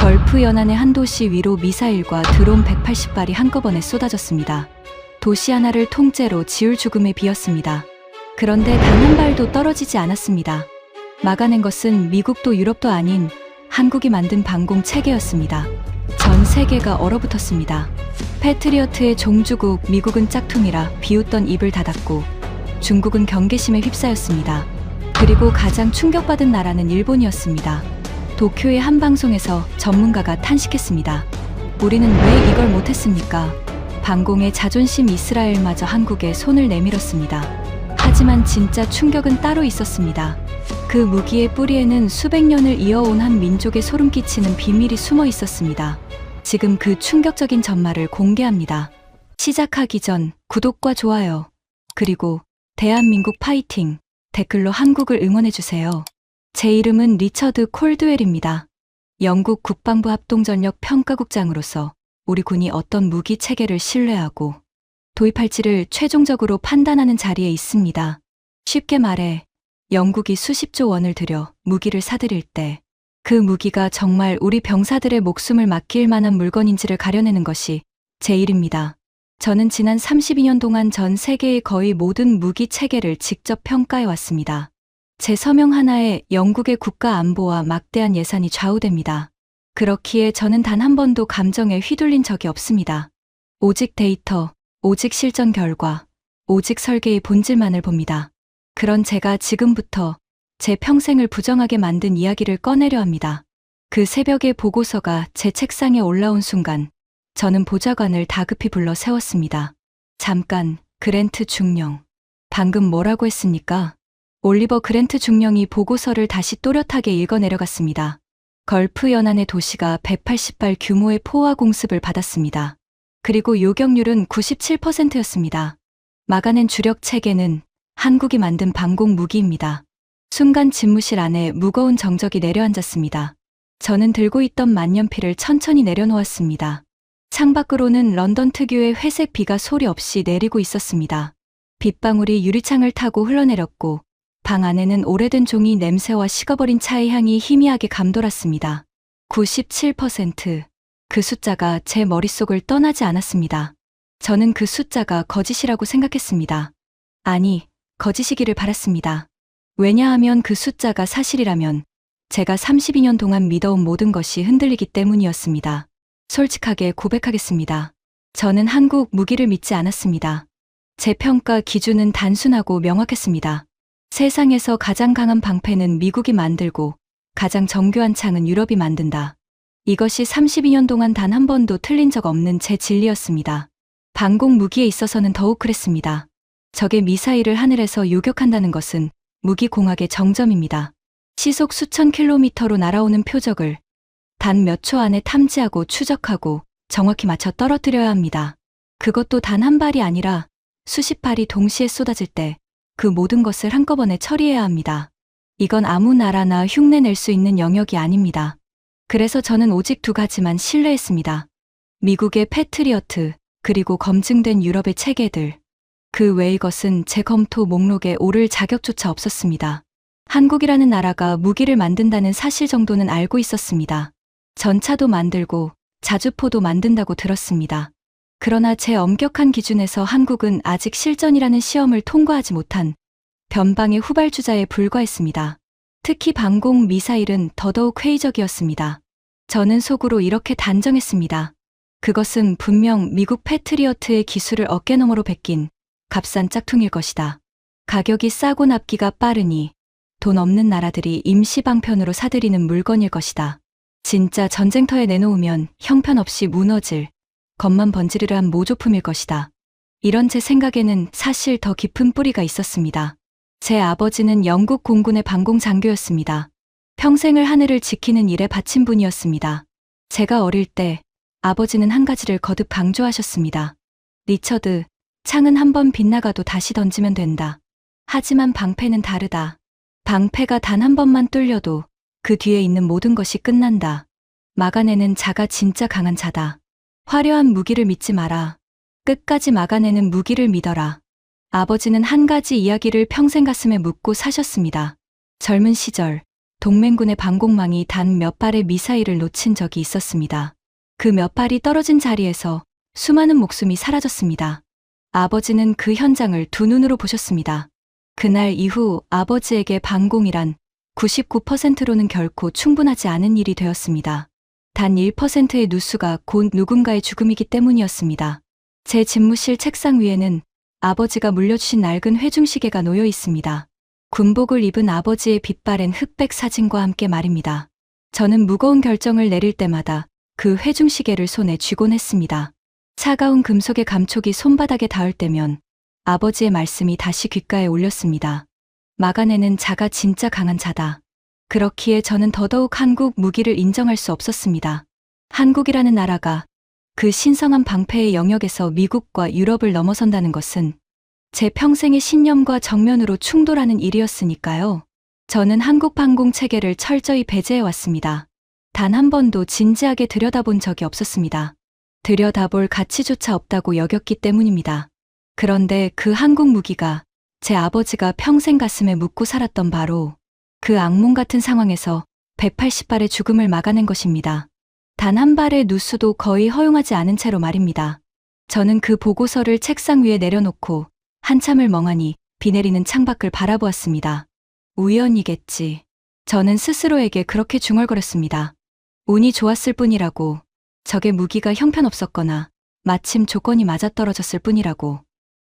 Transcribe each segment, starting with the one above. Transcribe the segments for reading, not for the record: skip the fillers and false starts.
걸프 연안의 한 도시 위로 미사일과 드론 180발이 한꺼번에 쏟아졌습니다. 도시 하나를 통째로 지울 죽음에 비었습니다. 그런데 단 한 발도 떨어지지 않았습니다. 막아낸 것은 미국도 유럽도 아닌 한국이 만든 방공 체계였습니다. 전 세계가 얼어붙었습니다. 패트리어트의 종주국 미국은 짝퉁이라 비웃던 입을 닫았고 중국은 경계심에 휩싸였습니다. 그리고 가장 충격받은 나라는 일본이었습니다. 도쿄의 한 방송에서 전문가가 탄식했습니다. 우리는 왜 이걸 못했습니까? 방공의 자존심 이스라엘마저 한국에 손을 내밀었습니다. 하지만 진짜 충격은 따로 있었습니다. 그 무기의 뿌리에는 수백 년을 이어온 한 민족의 소름 끼치는 비밀이 숨어 있었습니다. 지금 그 충격적인 전말을 공개합니다. 시작하기 전 구독과 좋아요, 그리고 대한민국 파이팅 댓글로 한국을 응원해주세요. 제 이름은 리처드 콜드웰입니다. 영국 국방부 합동전력 평가국장으로서 우리 군이 어떤 무기 체계를 신뢰하고 도입할지를 최종적으로 판단하는 자리에 있습니다. 쉽게 말해 영국이 수십조 원을 들여 무기를 사들일 때 그 무기가 정말 우리 병사들의 목숨을 맡길 만한 물건인지를 가려내는 것이 제 일입니다. 저는 지난 32년 동안 전 세계의 거의 모든 무기 체계를 직접 평가해 왔습니다. 제 서명 하나에 영국의 국가 안보와 막대한 예산이 좌우됩니다. 그렇기에 저는 단 한 번도 감정에 휘둘린 적이 없습니다. 오직 데이터, 오직 실전 결과, 오직 설계의 본질만을 봅니다. 그런 제가 지금부터 제 평생을 부정하게 만든 이야기를 꺼내려 합니다. 그 새벽에 보고서가 제 책상에 올라온 순간 저는 보좌관을 다급히 불러 세웠습니다. 잠깐, 그랜트 중령. 방금 뭐라고 했습니까? 올리버 그랜트 중령이 보고서를 다시 또렷하게 읽어 내려갔습니다. 걸프 연안의 도시가 180발 규모의 포화 공습을 받았습니다. 그리고 요격률은 97%였습니다. 막아낸 주력 체계는 한국이 만든 방공 무기입니다. 순간 집무실 안에 무거운 정적이 내려앉았습니다. 저는 들고 있던 만년필을 천천히 내려놓았습니다. 창밖으로는 런던 특유의 회색 비가 소리 없이 내리고 있었습니다. 빗방울이 유리창을 타고 흘러내렸고 방 안에는 오래된 종이 냄새와 식어버린 차의 향이 희미하게 감돌았습니다. 97%. 그 숫자가 제 머릿속을 떠나지 않았습니다. 저는 그 숫자가 거짓이라고 생각했습니다. 아니, 거짓이기를 바랐습니다. 왜냐하면 그 숫자가 사실이라면 제가 32년 동안 믿어온 모든 것이 흔들리기 때문이었습니다. 솔직하게 고백하겠습니다. 저는 한국 무기를 믿지 않았습니다. 제 평가 기준은 단순하고 명확했습니다. 세상에서 가장 강한 방패는 미국이 만들고 가장 정교한 창은 유럽이 만든다. 이것이 32년 동안 단 한 번도 틀린 적 없는 제 진리였습니다. 방공 무기에 있어서는 더욱 그랬습니다. 적의 미사일을 하늘에서 요격한다는 것은 무기 공학의 정점입니다. 시속 수천 킬로미터로 날아오는 표적을 단 몇 초 안에 탐지하고 추적하고 정확히 맞춰 떨어뜨려야 합니다. 그것도 단 한 발이 아니라 수십 발이 동시에 쏟아질 때 그 모든 것을 한꺼번에 처리해야 합니다. 이건 아무 나라나 흉내낼 수 있는 영역이 아닙니다. 그래서 저는 오직 두 가지만 신뢰했습니다. 미국의 패트리어트, 그리고 검증된 유럽의 체계들. 그 외의 것은 제 검토 목록에 오를 자격조차 없었습니다. 한국이라는 나라가 무기를 만든다는 사실 정도는 알고 있었습니다. 전차도 만들고 자주포도 만든다고 들었습니다. 그러나 제 엄격한 기준에서 한국은 아직 실전이라는 시험을 통과하지 못한 변방의 후발주자에 불과했습니다. 특히 방공 미사일은 더더욱 회의적이었습니다. 저는 속으로 이렇게 단정했습니다. 그것은 분명 미국 패트리어트의 기술을 어깨너머로 베낀 값싼 짝퉁일 것이다. 가격이 싸고 납기가 빠르니 돈 없는 나라들이 임시방편으로 사들이는 물건일 것이다. 진짜 전쟁터에 내놓으면 형편없이 무너질 겉만 번지르르한 모조품일 것이다. 이런 제 생각에는 사실 더 깊은 뿌리가 있었습니다. 제 아버지는 영국 공군의 방공 장교였습니다. 평생을 하늘을 지키는 일에 바친 분이었습니다. 제가 어릴 때 아버지는 한 가지를 거듭 강조하셨습니다. 리처드, 창은 한 번 빗나가도 다시 던지면 된다. 하지만 방패는 다르다. 방패가 단 한 번만 뚫려도 그 뒤에 있는 모든 것이 끝난다. 막아내는 자가 진짜 강한 자다. 화려한 무기를 믿지 마라. 끝까지 막아내는 무기를 믿어라. 아버지는 한 가지 이야기를 평생 가슴에 묻고 사셨습니다. 젊은 시절 동맹군의 방공망이 단 몇 발의 미사일을 놓친 적이 있었습니다. 그 몇 발이 떨어진 자리에서 수많은 목숨이 사라졌습니다. 아버지는 그 현장을 두 눈으로 보셨습니다. 그날 이후 아버지에게 방공이란 99%로는 결코 충분하지 않은 일이 되었습니다. 단 1%의 누수가 곧 누군가의 죽음이기 때문이었습니다. 제 집무실 책상 위에는 아버지가 물려주신 낡은 회중시계가 놓여 있습니다. 군복을 입은 아버지의 빛바랜 흑백 사진과 함께 말입니다. 저는 무거운 결정을 내릴 때마다 그 회중시계를 손에 쥐곤 했습니다. 차가운 금속의 감촉이 손바닥에 닿을 때면 아버지의 말씀이 다시 귓가에 울렸습니다. 마가네는 자가 진짜 강한 자다. 그렇기에 저는 더더욱 한국 무기를 인정할 수 없었습니다. 한국이라는 나라가 그 신성한 방패의 영역에서 미국과 유럽을 넘어선다는 것은 제 평생의 신념과 정면으로 충돌하는 일이었으니까요. 저는 한국 방공 체계를 철저히 배제해 왔습니다. 단 한 번도 진지하게 들여다본 적이 없었습니다. 들여다볼 가치조차 없다고 여겼기 때문입니다. 그런데 그 한국 무기가 제 아버지가 평생 가슴에 묻고 살았던 바로 그 악몽 같은 상황에서 180발의 죽음을 막아낸 것입니다. 단 한 발의 누수도 거의 허용하지 않은 채로 말입니다. 저는 그 보고서를 책상 위에 내려놓고 한참을 멍하니 비 내리는 창밖을 바라보았습니다. 우연이겠지. 저는 스스로에게 그렇게 중얼거렸습니다. 운이 좋았을 뿐이라고. 적의 무기가 형편없었거나 마침 조건이 맞아떨어졌을 뿐이라고.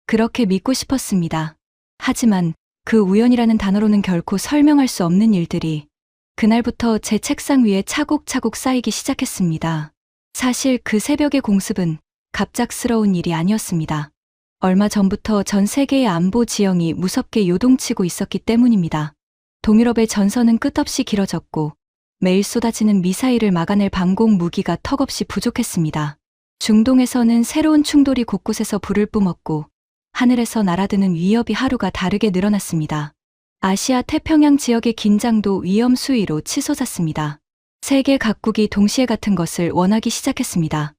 그렇게 믿고 싶었습니다. 하지만 그 우연이라는 단어로는 결코 설명할 수 없는 일들이 그날부터 제 책상 위에 차곡차곡 쌓이기 시작했습니다. 사실 그 새벽의 공습은 갑작스러운 일이 아니었습니다. 얼마 전부터 전 세계의 안보 지형이 무섭게 요동치고 있었기 때문입니다. 동유럽의 전선은 끝없이 길어졌고 매일 쏟아지는 미사일을 막아낼 방공 무기가 턱없이 부족했습니다. 중동에서는 새로운 충돌이 곳곳에서 불을 뿜었고 하늘에서 날아드는 위협이 하루가 다르게 늘어났습니다. 아시아 태평양 지역의 긴장도 위험 수위로 치솟았습니다. 세계 각국이 동시에 같은 것을 원하기 시작했습니다.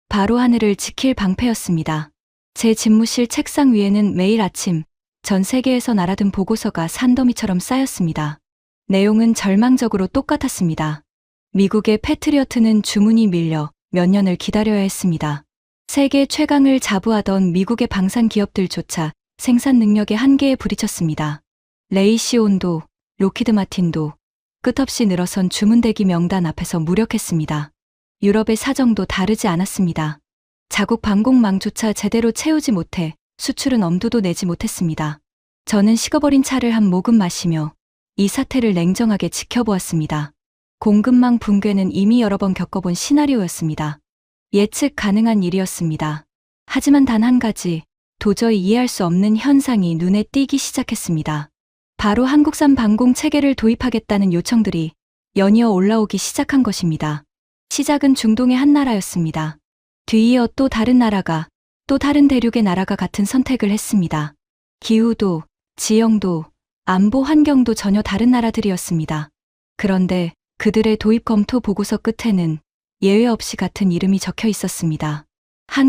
바로 하늘을 지킬 방패였습니다. 제 집무실 책상 위에는 매일 아침 전 세계에서 날아든 보고서가 산더미처럼 쌓였습니다. 내용은 절망적으로 똑같았습니다. 미국의 패트리어트는 주문이 밀려 몇 년을 기다려야 했습니다. 세계 최강을 자부하던 미국의 방산 기업들조차 생산 능력의 한계에 부딪혔습니다. 레이시온도 로키드 마틴도 끝없이 늘어선 주문대기 명단 앞에서 무력했습니다. 유럽의 사정도 다르지 않았습니다. 자국 방공망조차 제대로 채우지 못해 수출은 엄두도 내지 못했습니다. 저는 식어버린 차를 한 모금 마시며 이 사태를 냉정하게 지켜보았습니다. 공급망 붕괴는 이미 여러 번 겪어본 시나리오였습니다. 예측 가능한 일이었습니다. 하지만 단 한 가지, 도저히 이해할 수 없는 현상이 눈에 띄기 시작했습니다. 바로 한국산 방공 체계를 도입하겠다는 요청들이 연이어 올라오기 시작한 것입니다. 시작은 중동의 한 나라였습니다. 뒤이어 또 다른 나라가, 또 다른 대륙의 나라가 같은 선택을 했습니다. 기후도, 지형도, 안보 환경도 전혀 다른 나라들이었습니다. 그런데 그들의 도입 검토 보고서 끝에는 예외 없이 같은 이름이 적혀 있었습니다.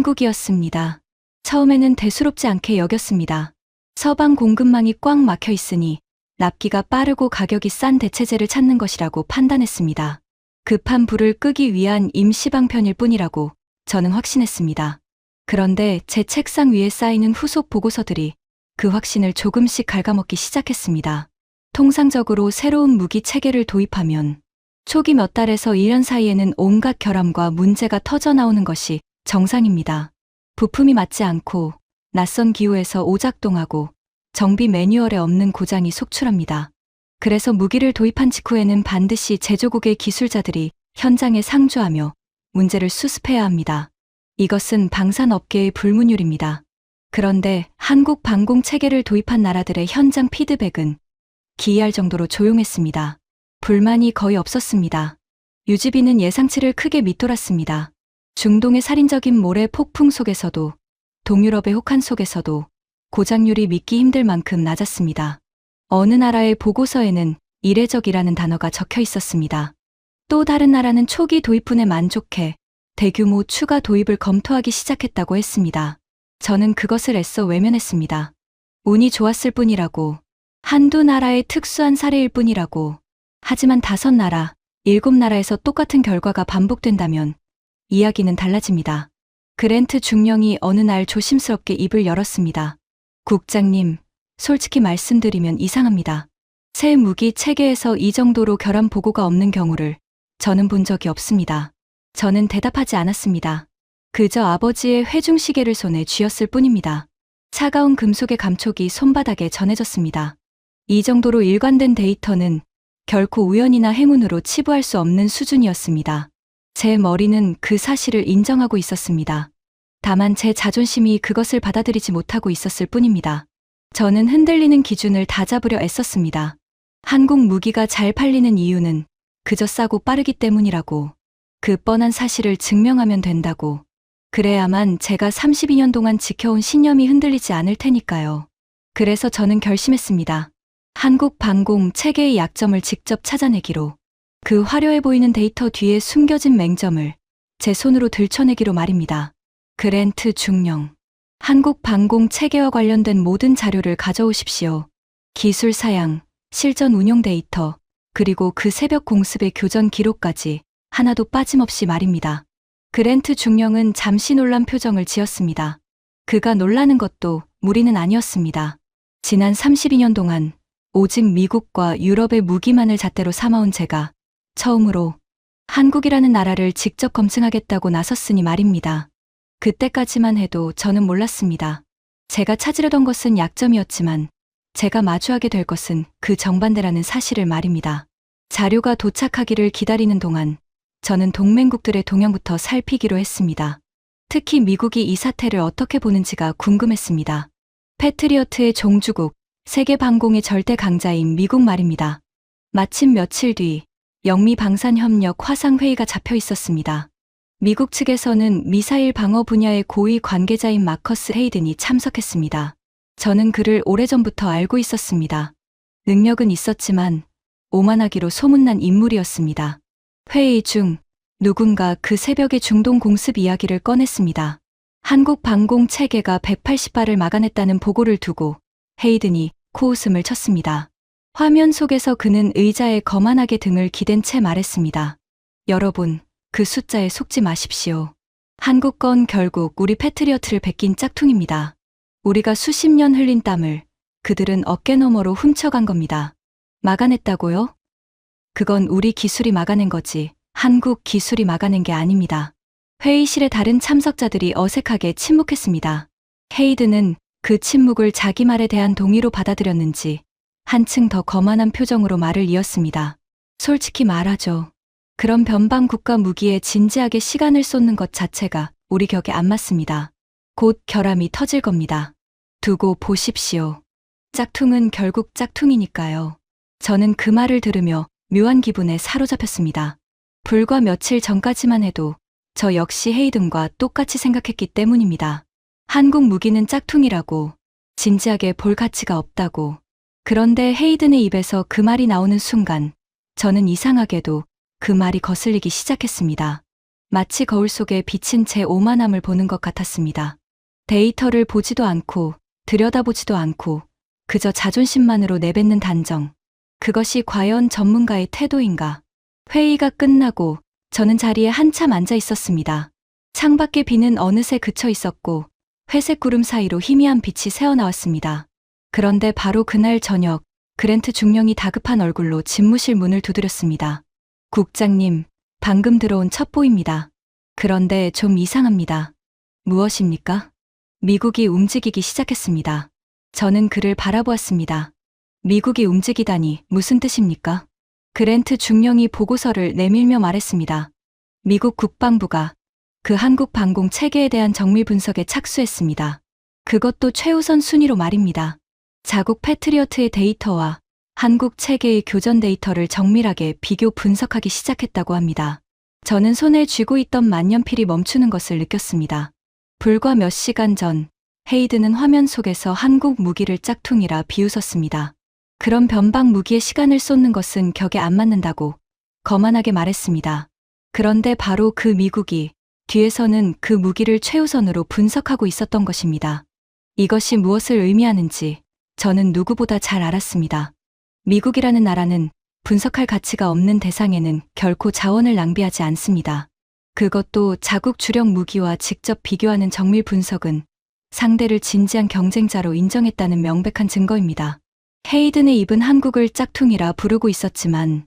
한국이었습니다. 처음에는 대수롭지 않게 여겼습니다. 서방 공급망이 꽉 막혀 있으니 납기가 빠르고 가격이 싼 대체재를 찾는 것이라고 판단했습니다. 급한 불을 끄기 위한 임시 방편일 뿐이라고 저는 확신했습니다. 그런데 제 책상 위에 쌓이는 후속 보고서들이 그 확신을 조금씩 갉아먹기 시작했습니다. 통상적으로 새로운 무기 체계를 도입하면 초기 몇 달에서 1년 사이에는 온갖 결함과 문제가 터져 나오는 것이 정상입니다. 부품이 맞지 않고 낯선 기후에서 오작동하고 정비 매뉴얼에 없는 고장이 속출합니다. 그래서 무기를 도입한 직후에는 반드시 제조국의 기술자들이 현장에 상주하며 문제를 수습해야 합니다. 이것은 방산업계의 불문율입니다. 그런데 한국 방공 체계를 도입한 나라들의 현장 피드백은 기이할 정도로 조용했습니다. 불만이 거의 없었습니다. 유지비는 예상치를 크게 밑돌았습니다. 중동의 살인적인 모래 폭풍 속에서도 동유럽의 혹한 속에서도 고장률이 믿기 힘들 만큼 낮았습니다. 어느 나라의 보고서에는 이례적이라는 단어가 적혀 있었습니다. 또 다른 나라는 초기 도입분에 만족해 대규모 추가 도입을 검토하기 시작했다고 했습니다. 저는 그것을 애써 외면했습니다. 운이 좋았을 뿐이라고, 한두 나라의 특수한 사례일 뿐이라고, 하지만 5나라, 7나라에서 똑같은 결과가 반복된다면 이야기는 달라집니다. 그랜트 중령이 어느 날 조심스럽게 입을 열었습니다. 국장님, 솔직히 말씀드리면 이상합니다. 새 무기 체계에서 이 정도로 결함 보고가 없는 경우를 저는 본 적이 없습니다. 저는 대답하지 않았습니다. 그저 아버지의 회중시계를 손에 쥐었을 뿐입니다. 차가운 금속의 감촉이 손바닥에 전해졌습니다. 이 정도로 일관된 데이터는 결코 우연이나 행운으로 치부할 수 없는 수준이었습니다. 제 머리는 그 사실을 인정하고 있었습니다. 다만 제 자존심이 그것을 받아들이지 못하고 있었을 뿐입니다. 저는 흔들리는 기준을 다잡으려 애썼습니다. 한국 무기가 잘 팔리는 이유는 그저 싸고 빠르기 때문이라고, 그 뻔한 사실을 증명하면 된다고, 그래야만 제가 32년 동안 지켜온 신념이 흔들리지 않을 테니까요. 그래서 저는 결심했습니다. 한국 방공 체계의 약점을 직접 찾아내기로, 그 화려해 보이는 데이터 뒤에 숨겨진 맹점을 제 손으로 들춰내기로 말입니다. 그랜트 중령, 한국 방공 체계와 관련된 모든 자료를 가져오십시오. 기술 사양, 실전 운용 데이터, 그리고 그 새벽 공습의 교전 기록까지 하나도 빠짐없이 말입니다. 그랜트 중령은 잠시 놀란 표정을 지었습니다. 그가 놀라는 것도 무리는 아니었습니다. 지난 32년 동안 오직 미국과 유럽의 무기만을 잣대로 삼아온 제가 처음으로 한국이라는 나라를 직접 검증하겠다고 나섰으니 말입니다. 그때까지만 해도 저는 몰랐습니다. 제가 찾으려던 것은 약점이었지만 제가 마주하게 될 것은 그 정반대라는 사실을 말입니다. 자료가 도착하기를 기다리는 동안 저는 동맹국들의 동향부터 살피기로 했습니다. 특히 미국이 이 사태를 어떻게 보는지가 궁금했습니다. 패트리어트의 종주국, 세계 방공의 절대 강자인 미국 말입니다. 마침 며칠 뒤 영미 방산협력 화상회의가 잡혀 있었습니다. 미국 측에서는 미사일 방어 분야의 고위 관계자인 마커스 헤이든이 참석했습니다. 저는 그를 오래전부터 알고 있었습니다. 능력은 있었지만 오만하기로 소문난 인물이었습니다. 회의 중 누군가 그 새벽의 중동 공습 이야기를 꺼냈습니다. 한국 방공 체계가 180발을 막아냈다는 보고를 두고 헤이든이 코웃음을 쳤습니다. 화면 속에서 그는 의자에 거만하게 등을 기댄 채 말했습니다. 여러분, 그 숫자에 속지 마십시오. 한국 건 결국 우리 패트리어트를 베낀 짝퉁입니다. 우리가 수십 년 흘린 땀을 그들은 어깨너머로 훔쳐간 겁니다. 막아냈다고요? 그건 우리 기술이 막아낸 거지 한국 기술이 막아낸 게 아닙니다. 회의실의 다른 참석자들이 어색하게 침묵했습니다. 헤이든은 그 침묵을 자기 말에 대한 동의로 받아들였는지 한층 더 거만한 표정으로 말을 이었습니다. 솔직히 말하죠. 그런 변방 국가 무기에 진지하게 시간을 쏟는 것 자체가 우리 격에 안 맞습니다. 곧 결함이 터질 겁니다. 두고 보십시오. 짝퉁은 결국 짝퉁이니까요. 저는 그 말을 들으며 묘한 기분에 사로잡혔습니다. 불과 며칠 전까지만 해도 저 역시 헤이든과 똑같이 생각했기 때문입니다. 한국 무기는 짝퉁이라고, 진지하게 볼 가치가 없다고. 그런데 헤이든의 입에서 그 말이 나오는 순간 저는 이상하게도 그 말이 거슬리기 시작했습니다. 마치 거울 속에 비친 제 오만함을 보는 것 같았습니다. 데이터를 보지도 않고 들여다보지도 않고 그저 자존심만으로 내뱉는 단정. 그것이 과연 전문가의 태도인가? 회의가 끝나고 저는 자리에 한참 앉아 있었습니다. 창밖의 비는 어느새 그쳐 있었고 회색 구름 사이로 희미한 빛이 새어나왔습니다. 그런데 바로 그날 저녁 그랜트 중령이 다급한 얼굴로 집무실 문을 두드렸습니다. 국장님, 방금 들어온 첩보입니다. 그런데 좀 이상합니다. 무엇입니까? 미국이 움직이기 시작했습니다. 저는 그를 바라보았습니다. 미국이 움직이다니 무슨 뜻입니까? 그랜트 중령이 보고서를 내밀며 말했습니다. 미국 국방부가 그 한국 방공 체계에 대한 정밀 분석에 착수했습니다. 그것도 최우선 순위로 말입니다. 자국 패트리어트의 데이터와 한국 체계의 교전 데이터를 정밀하게 비교 분석하기 시작했다고 합니다. 저는 손에 쥐고 있던 만년필이 멈추는 것을 느꼈습니다. 불과 몇 시간 전 헤이든은 화면 속에서 한국 무기를 짝퉁이라 비웃었습니다. 그런 변방 무기에 시간을 쏟는 것은 격에 안 맞는다고 거만하게 말했습니다. 그런데 바로 그 미국이 뒤에서는 그 무기를 최우선으로 분석하고 있었던 것입니다. 이것이 무엇을 의미하는지 저는 누구보다 잘 알았습니다. 미국이라는 나라는 분석할 가치가 없는 대상에는 결코 자원을 낭비하지 않습니다. 그것도 자국 주력 무기와 직접 비교하는 정밀 분석은 상대를 진지한 경쟁자로 인정했다는 명백한 증거입니다. 헤이든의 입은 한국을 짝퉁이라 부르고 있었지만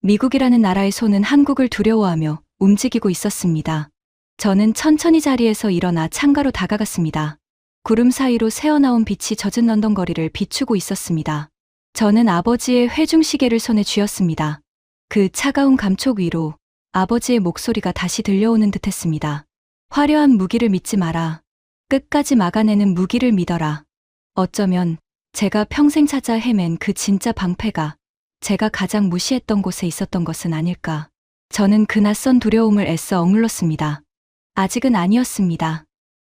미국이라는 나라의 손은 한국을 두려워하며 움직이고 있었습니다. 저는 천천히 자리에서 일어나 창가로 다가갔습니다. 구름 사이로 새어나온 빛이 젖은 런던 거리를 비추고 있었습니다. 저는 아버지의 회중시계를 손에 쥐었습니다. 그 차가운 감촉 위로 아버지의 목소리가 다시 들려오는 듯했습니다. 화려한 무기를 믿지 마라. 끝까지 막아내는 무기를 믿어라. 어쩌면 제가 평생 찾아 헤맨 그 진짜 방패가 제가 가장 무시했던 곳에 있었던 것은 아닐까. 저는 그 낯선 두려움을 애써 억눌렀습니다. 아직은 아니었습니다.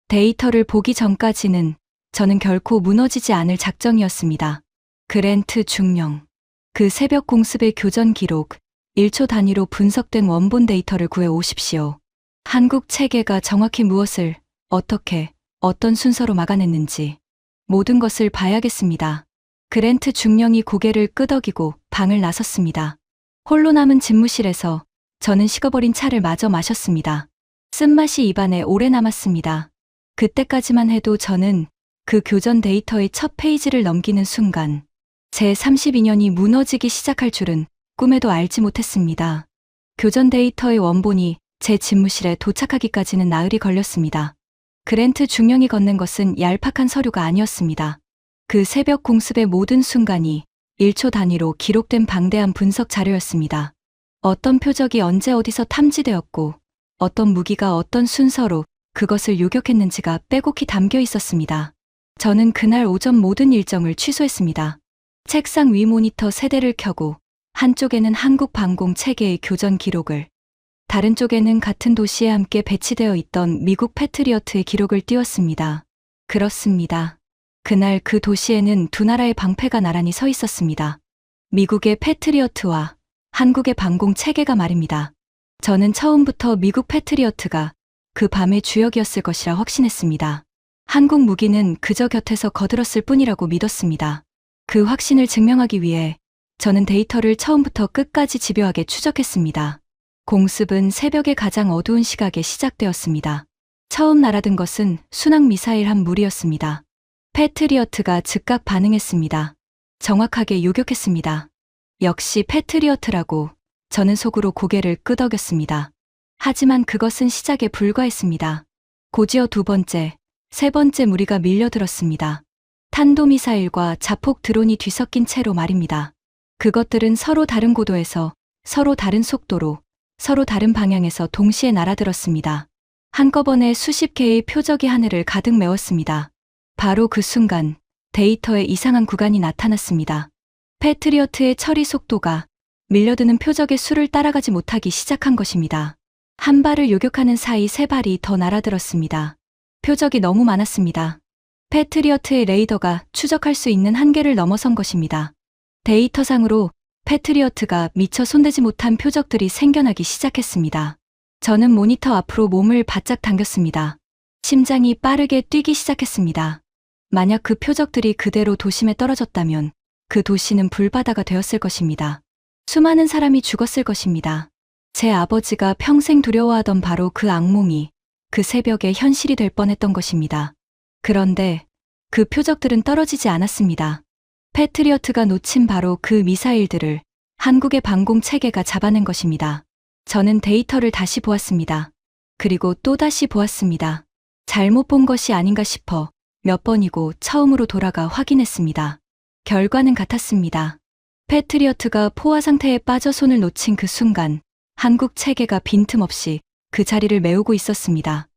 데이터를 보기 전까지는 저는 결코 무너지지 않을 작정이었습니다. 그랜트 중령. 그 새벽 공습의 교전 기록, 1초 단위로 분석된 원본 데이터를 구해 오십시오. 한국 체계가 정확히 무엇을, 어떻게, 어떤 순서로 막아냈는지 모든 것을 봐야겠습니다. 그랜트 중령이 고개를 끄덕이고 방을 나섰습니다. 홀로 남은 집무실에서 저는 식어버린 차를 마저 마셨습니다. 쓴맛이 입안에 오래 남았습니다. 그때까지만 해도 저는 그 교전 데이터의 첫 페이지를 넘기는 순간 제 32년이 무너지기 시작할 줄은 꿈에도 알지 못했습니다. 교전 데이터의 원본이 제 집무실에 도착하기까지는 나흘이 걸렸습니다. 그랜트 중령이 건넨 것은 얄팍한 서류가 아니었습니다. 그 새벽 공습의 모든 순간이 1초 단위로 기록된 방대한 분석 자료였습니다. 어떤 표적이 언제 어디서 탐지되었고 어떤 무기가 어떤 순서로 그것을 요격했는지가 빼곡히 담겨 있었습니다. 저는 그날 오전 모든 일정을 취소했습니다. 책상 위 모니터 세대를 켜고 한쪽에는 한국 방공 체계의 교전 기록을, 다른 쪽에는 같은 도시에 함께 배치되어 있던 미국 패트리어트의 기록을 띄웠습니다. 그렇습니다. 그날 그 도시에는 두 나라의 방패가 나란히 서 있었습니다. 미국의 패트리어트와 한국의 방공 체계가 말입니다. 저는 처음부터 미국 패트리어트가 그 밤의 주역이었을 것이라 확신했습니다. 한국 무기는 그저 곁에서 거들었을 뿐이라고 믿었습니다. 그 확신을 증명하기 위해 저는 데이터를 처음부터 끝까지 집요하게 추적했습니다. 공습은 새벽의 가장 어두운 시각에 시작되었습니다. 처음 날아든 것은 순항 미사일 한 무리였습니다. 패트리어트가 즉각 반응했습니다. 정확하게 요격했습니다. 역시 패트리어트라고 저는 속으로 고개를 끄덕였습니다. 하지만 그것은 시작에 불과했습니다. 곧이어 두 번째, 세 번째 무리가 밀려들었습니다. 탄도미사일과 자폭 드론이 뒤섞인 채로 말입니다. 그것들은 서로 다른 고도에서, 서로 다른 속도로, 서로 다른 방향에서 동시에 날아들었습니다. 한꺼번에 수십 개의 표적이 하늘을 가득 메웠습니다. 바로 그 순간 데이터에 이상한 구간이 나타났습니다. 패트리어트의 처리 속도가 밀려드는 표적의 수를 따라가지 못하기 시작한 것입니다. 한 발을 요격하는 사이 세 발이 더 날아들었습니다. 표적이 너무 많았습니다. 패트리어트의 레이더가 추적할 수 있는 한계를 넘어선 것입니다. 데이터상으로 패트리어트가 미처 손대지 못한 표적들이 생겨나기 시작했습니다. 저는 모니터 앞으로 몸을 바짝 당겼습니다. 심장이 빠르게 뛰기 시작했습니다. 만약 그 표적들이 그대로 도심에 떨어졌다면 그 도시는 불바다가 되었을 것입니다. 수많은 사람이 죽었을 것입니다. 제 아버지가 평생 두려워하던 바로 그 악몽이 그 새벽에 현실이 될 뻔했던 것입니다. 그런데 그 표적들은 떨어지지 않았습니다. 패트리어트가 놓친 바로 그 미사일들을 한국의 방공 체계가 잡아낸 것입니다. 저는 데이터를 다시 보았습니다. 그리고 또다시 보았습니다. 잘못 본 것이 아닌가 싶어 몇 번이고 처음으로 돌아가 확인했습니다. 결과는 같았습니다. 패트리어트가 포화 상태에 빠져 손을 놓친 그 순간 한국 체계가 빈틈없이 그 자리를 메우고 있었습니다.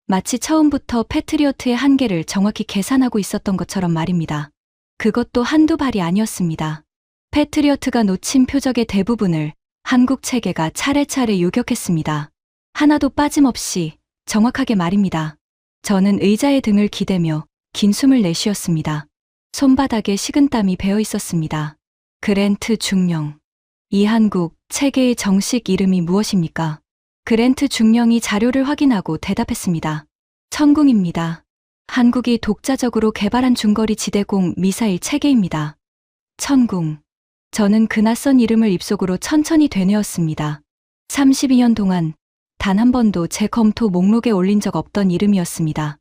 마치 처음부터 패트리어트의 한계를 정확히 계산하고 있었던 것처럼 말입니다. 그것도 한두 발이 아니었습니다. 패트리어트가 놓친 표적의 대부분을 한국 체계가 차례차례 요격했습니다. 하나도 빠짐없이 정확하게 말입니다. 저는 의자의 등을 기대며 긴 숨을 내쉬었습니다. 손바닥에 식은땀이 배어 있었습니다. 그랜트 중령. 이 한국 체계의 정식 이름이 무엇입니까? 그랜트 중령이 자료를 확인하고 대답했습니다. 천궁입니다. 한국이 독자적으로 개발한 중거리 지대공 미사일 체계입니다. 천궁. 저는 그 낯선 이름을 입속으로 천천히 되뇌었습니다. 32년 동안 단 한 번도 제 검토 목록에 올린 적 없던 이름이었습니다.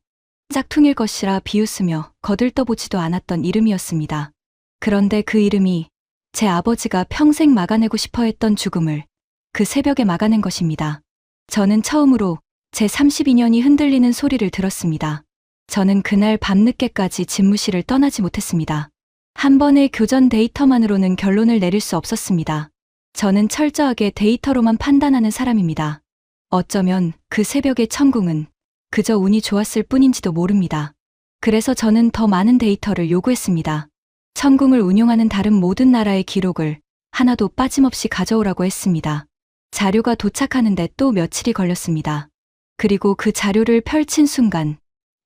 짝퉁일 것이라 비웃으며 거들떠보지도 않았던 이름이었습니다. 그런데 그 이름이 제 아버지가 평생 막아내고 싶어 했던 죽음을 그 새벽에 막아낸 것입니다. 저는 처음으로 제 32년이 흔들리는 소리를 들었습니다. 저는 그날 밤늦게까지 집무실을 떠나지 못했습니다. 한 번의 교전 데이터만으로는 결론을 내릴 수 없었습니다. 저는 철저하게 데이터로만 판단하는 사람입니다. 어쩌면 그 새벽의 천궁은 그저 운이 좋았을 뿐인지도 모릅니다. 그래서 저는 더 많은 데이터를 요구했습니다. 천궁을 운용하는 다른 모든 나라의 기록을 하나도 빠짐없이 가져오라고 했습니다. 자료가 도착하는데 또 며칠이 걸렸습니다. 그리고 그 자료를 펼친 순간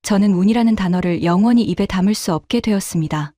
저는 운이라는 단어를 영원히 입에 담을 수 없게 되었습니다.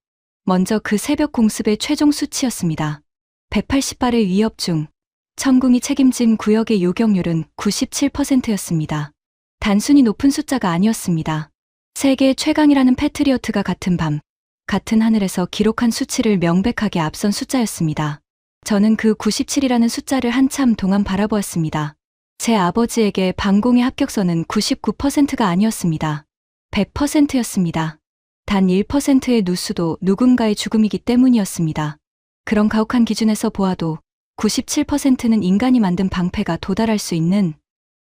먼저 그 새벽 공습의 최종 수치였습니다. 180발의 위협 중 천궁이 책임진 구역의 요격률은 97%였습니다. 단순히 높은 숫자가 아니었습니다. 세계 최강이라는 패트리어트가 같은 밤, 같은 하늘에서 기록한 수치를 명백하게 앞선 숫자였습니다. 저는 그 97이라는 숫자를 한참 동안 바라보았습니다. 제 아버지에게 방공의 합격선은 99%가 아니었습니다. 100%였습니다. 단 1%의 누수도 누군가의 죽음이기 때문이었습니다. 그런 가혹한 기준에서 보아도 97%는 인간이 만든 방패가 도달할 수 있는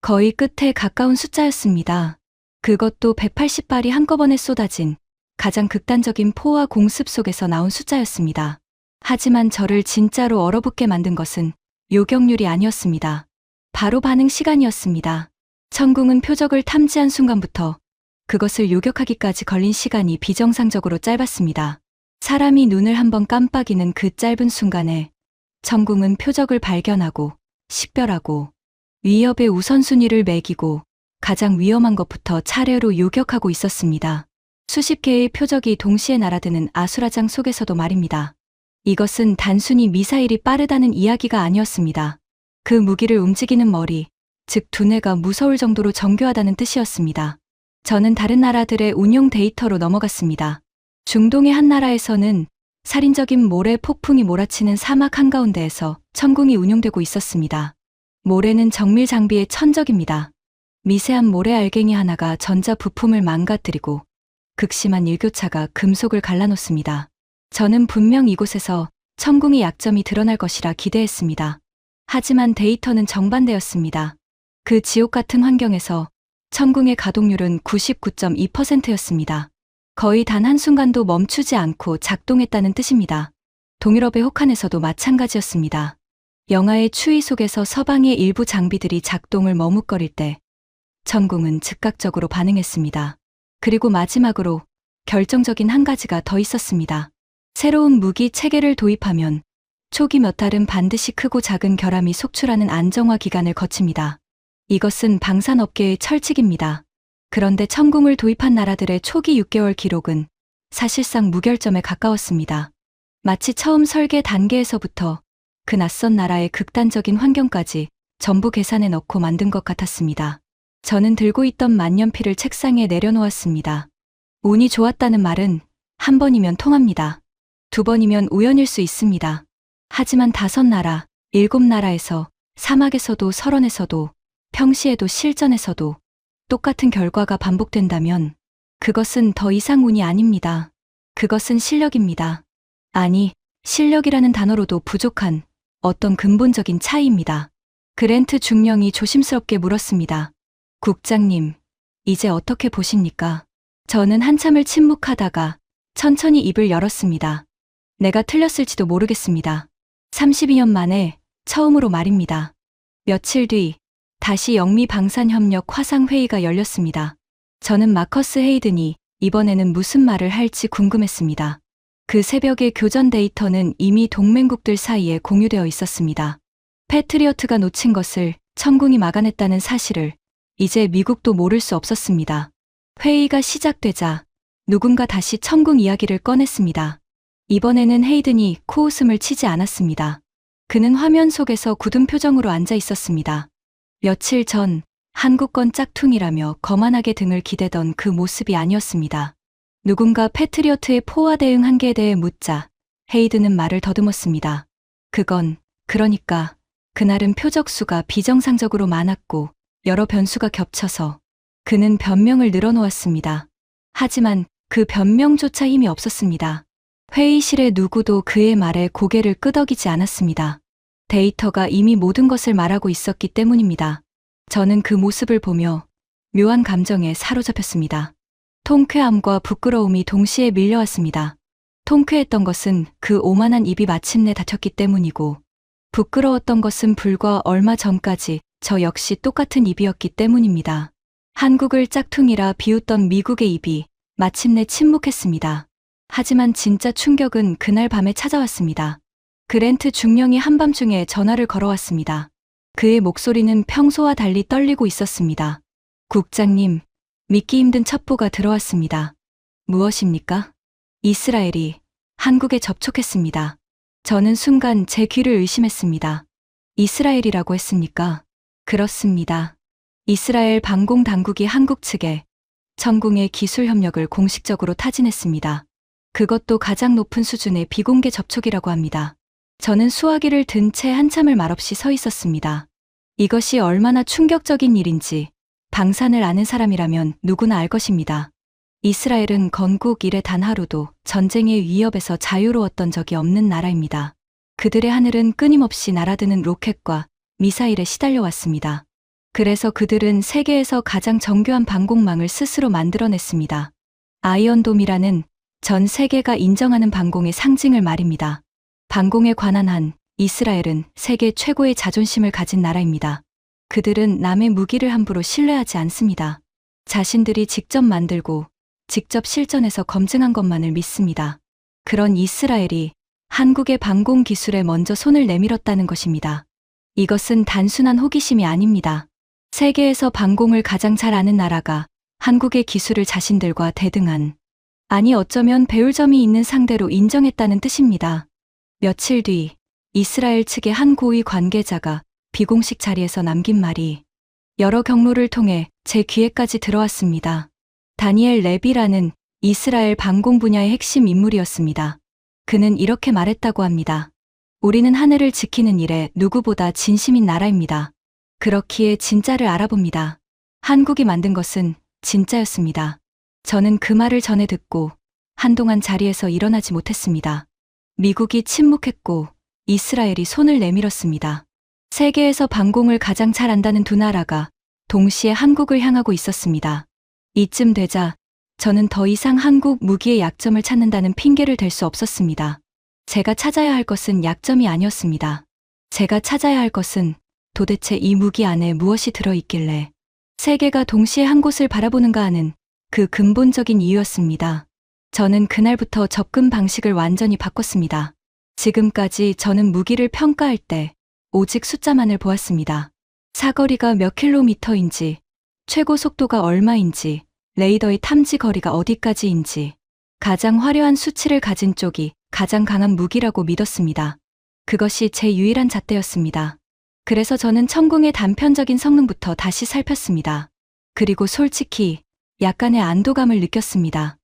거의 끝에 가까운 숫자였습니다. 그것도 180발이 한꺼번에 쏟아진 가장 극단적인 포화 공습 속에서 나온 숫자였습니다. 하지만 저를 진짜로 얼어붙게 만든 것은 요격률이 아니었습니다. 바로 반응 시간이었습니다. 천궁은 표적을 탐지한 순간부터 그것을 요격하기까지 걸린 시간이 비정상적으로 짧았습니다. 사람이 눈을 한번 깜빡이는 그 짧은 순간에 천궁은 표적을 발견하고 식별하고 위협의 우선순위를 매기고 가장 위험한 것부터 차례로 요격하고 있었습니다. 수십 개의 표적이 동시에 날아드는 아수라장 속에서도 말입니다. 이것은 단순히 미사일이 빠르다는 이야기가 아니었습니다. 그 무기를 움직이는 머리, 즉 두뇌가 무서울 정도로 정교하다는 뜻이었습니다. 저는 다른 나라들의 운용 데이터로 넘어갔습니다. 중동의 한 나라에서는 살인적인 모래 폭풍이 몰아치는 사막 한가운데에서 천궁이 운용되고 있었습니다. 모래는 정밀 장비의 천적입니다. 미세한 모래 알갱이 하나가 전자 부품을 망가뜨리고 극심한 일교차가 금속을 갈라놓습니다. 저는 분명 이곳에서 천궁의 약점이 드러날 것이라 기대했습니다. 하지만 데이터는 정반대였습니다. 그 지옥 같은 환경에서 천궁의 가동률은 99.2%였습니다. 거의 단 한순간도 멈추지 않고 작동했다는 뜻입니다. 동유럽의 혹한에서도 마찬가지였습니다. 영하의 추위 속에서 서방의 일부 장비들이 작동을 머뭇거릴 때 천궁은 즉각적으로 반응했습니다. 그리고 마지막으로 결정적인 한 가지가 더 있었습니다. 새로운 무기 체계를 도입하면 초기 몇 달은 반드시 크고 작은 결함이 속출하는 안정화 기간을 거칩니다. 이것은 방산업계의 철칙입니다. 그런데 천궁을 도입한 나라들의 초기 6개월 기록은 사실상 무결점에 가까웠습니다. 마치 처음 설계 단계에서부터 그 낯선 나라의 극단적인 환경까지 전부 계산해 넣고 만든 것 같았습니다. 저는 들고 있던 만년필을 책상에 내려놓았습니다. 운이 좋았다는 말은 한 번이면 통합니다. 두 번이면 우연일 수 있습니다. 하지만 5나라, 7나라에서 사막에서도 설원에서도 평시에도 실전에서도 똑같은 결과가 반복된다면 그것은 더 이상 운이 아닙니다. 그것은 실력입니다. 아니, 실력이라는 단어로도 부족한 어떤 근본적인 차이입니다. 그랜트 중령이 조심스럽게 물었습니다. 국장님, 이제 어떻게 보십니까? 저는 한참을 침묵하다가 천천히 입을 열었습니다. 내가 틀렸을지도 모르겠습니다. 32년 만에 처음으로 말입니다. 며칠 뒤 다시 영미 방산협력 화상회의가 열렸습니다. 저는 마커스 헤이든이 이번에는 무슨 말을 할지 궁금했습니다. 그 새벽의 교전 데이터는 이미 동맹국들 사이에 공유되어 있었습니다. 패트리어트가 놓친 것을 천궁이 막아냈다는 사실을 이제 미국도 모를 수 없었습니다. 회의가 시작되자 누군가 다시 천궁 이야기를 꺼냈습니다. 이번에는 헤이든이 코웃음을 치지 않았습니다. 그는 화면 속에서 굳은 표정으로 앉아 있었습니다. 며칠 전 한국건 짝퉁이라며 거만하게 등을 기대던 그 모습이 아니었습니다. 누군가 패트리어트의 포화 대응 한계에 대해 묻자 헤이드는 말을 더듬었습니다. 그러니까 그날은 표적수가 비정상적으로 많았고 여러 변수가 겹쳐서 그는 변명을 늘어놓았습니다. 하지만 그 변명조차 힘이 없었습니다. 회의실의 누구도 그의 말에 고개를 끄덕이지 않았습니다. 데이터가 이미 모든 것을 말하고 있었기 때문입니다. 저는 그 모습을 보며 묘한 감정에 사로잡혔습니다. 통쾌함과 부끄러움이 동시에 밀려왔습니다. 통쾌했던 것은 그 오만한 입이 마침내 닫혔기 때문이고, 부끄러웠던 것은 불과 얼마 전까지 저 역시 똑같은 입이었기 때문입니다. 한국을 짝퉁이라 비웃던 미국의 입이 마침내 침묵했습니다. 하지만 진짜 충격은 그날 밤에 찾아왔습니다. 그랜트 중령이 한밤중에 전화를 걸어왔습니다. 그의 목소리는 평소와 달리 떨리고 있었습니다. 국장님, 믿기 힘든 첩보가 들어왔습니다. 무엇입니까? 이스라엘이 한국에 접촉했습니다. 저는 순간 제 귀를 의심했습니다. 이스라엘이라고 했습니까? 그렇습니다. 이스라엘 방공 당국이 한국 측에 천궁의 기술 협력을 공식적으로 타진했습니다. 그것도 가장 높은 수준의 비공개 접촉이라고 합니다. 저는 수화기를 든 채 한참을 말없이 서 있었습니다. 이것이 얼마나 충격적인 일인지 방산을 아는 사람이라면 누구나 알 것입니다. 이스라엘은 건국 이래 단 하루도 전쟁의 위협에서 자유로웠던 적이 없는 나라입니다. 그들의 하늘은 끊임없이 날아드는 로켓과 미사일에 시달려왔습니다. 그래서 그들은 세계에서 가장 정교한 방공망을 스스로 만들어냈습니다. 아이언돔이라는 전 세계가 인정하는 방공의 상징을 말입니다. 방공에 관한 한 이스라엘은 세계 최고의 자존심을 가진 나라입니다. 그들은 남의 무기를 함부로 신뢰하지 않습니다. 자신들이 직접 만들고 직접 실전에서 검증한 것만을 믿습니다. 그런 이스라엘이 한국의 방공 기술에 먼저 손을 내밀었다는 것입니다. 이것은 단순한 호기심이 아닙니다. 세계에서 방공을 가장 잘 아는 나라가 한국의 기술을 자신들과 대등한, 아니 어쩌면 배울 점이 있는 상대로 인정했다는 뜻입니다. 며칠 뒤 이스라엘 측의 한 고위 관계자가 비공식 자리에서 남긴 말이 여러 경로를 통해 제 귀에까지 들어왔습니다. 다니엘 레비라는 이스라엘 방공 분야의 핵심 인물이었습니다. 그는 이렇게 말했다고 합니다. 우리는 하늘을 지키는 일에 누구보다 진심인 나라입니다. 그렇기에 진짜를 알아봅니다. 한국이 만든 것은 진짜였습니다. 저는 그 말을 전해 듣고 한동안 자리에서 일어나지 못했습니다. 미국이 침묵했고 이스라엘이 손을 내밀었습니다. 세계에서 방공을 가장 잘 안다는 두 나라가 동시에 한국을 향하고 있었습니다. 이쯤 되자 저는 더 이상 한국 무기의 약점을 찾는다는 핑계를 댈 수 없었습니다. 제가 찾아야 할 것은 약점이 아니었습니다. 제가 찾아야 할 것은 도대체 이 무기 안에 무엇이 들어있길래 세계가 동시에 한 곳을 바라보는가 하는 그 근본적인 이유였습니다. 저는 그날부터 접근 방식을 완전히 바꿨습니다. 지금까지 저는 무기를 평가할 때 오직 숫자만을 보았습니다. 사거리가 몇 킬로미터인지, 최고 속도가 얼마인지, 레이더의 탐지 거리가 어디까지인지, 가장 화려한 수치를 가진 쪽이 가장 강한 무기라고 믿었습니다. 그것이 제 유일한 잣대였습니다. 그래서 저는 천궁의 단편적인 성능부터 다시 살폈습니다. 그리고 솔직히 약간의 안도감을 느꼈습니다.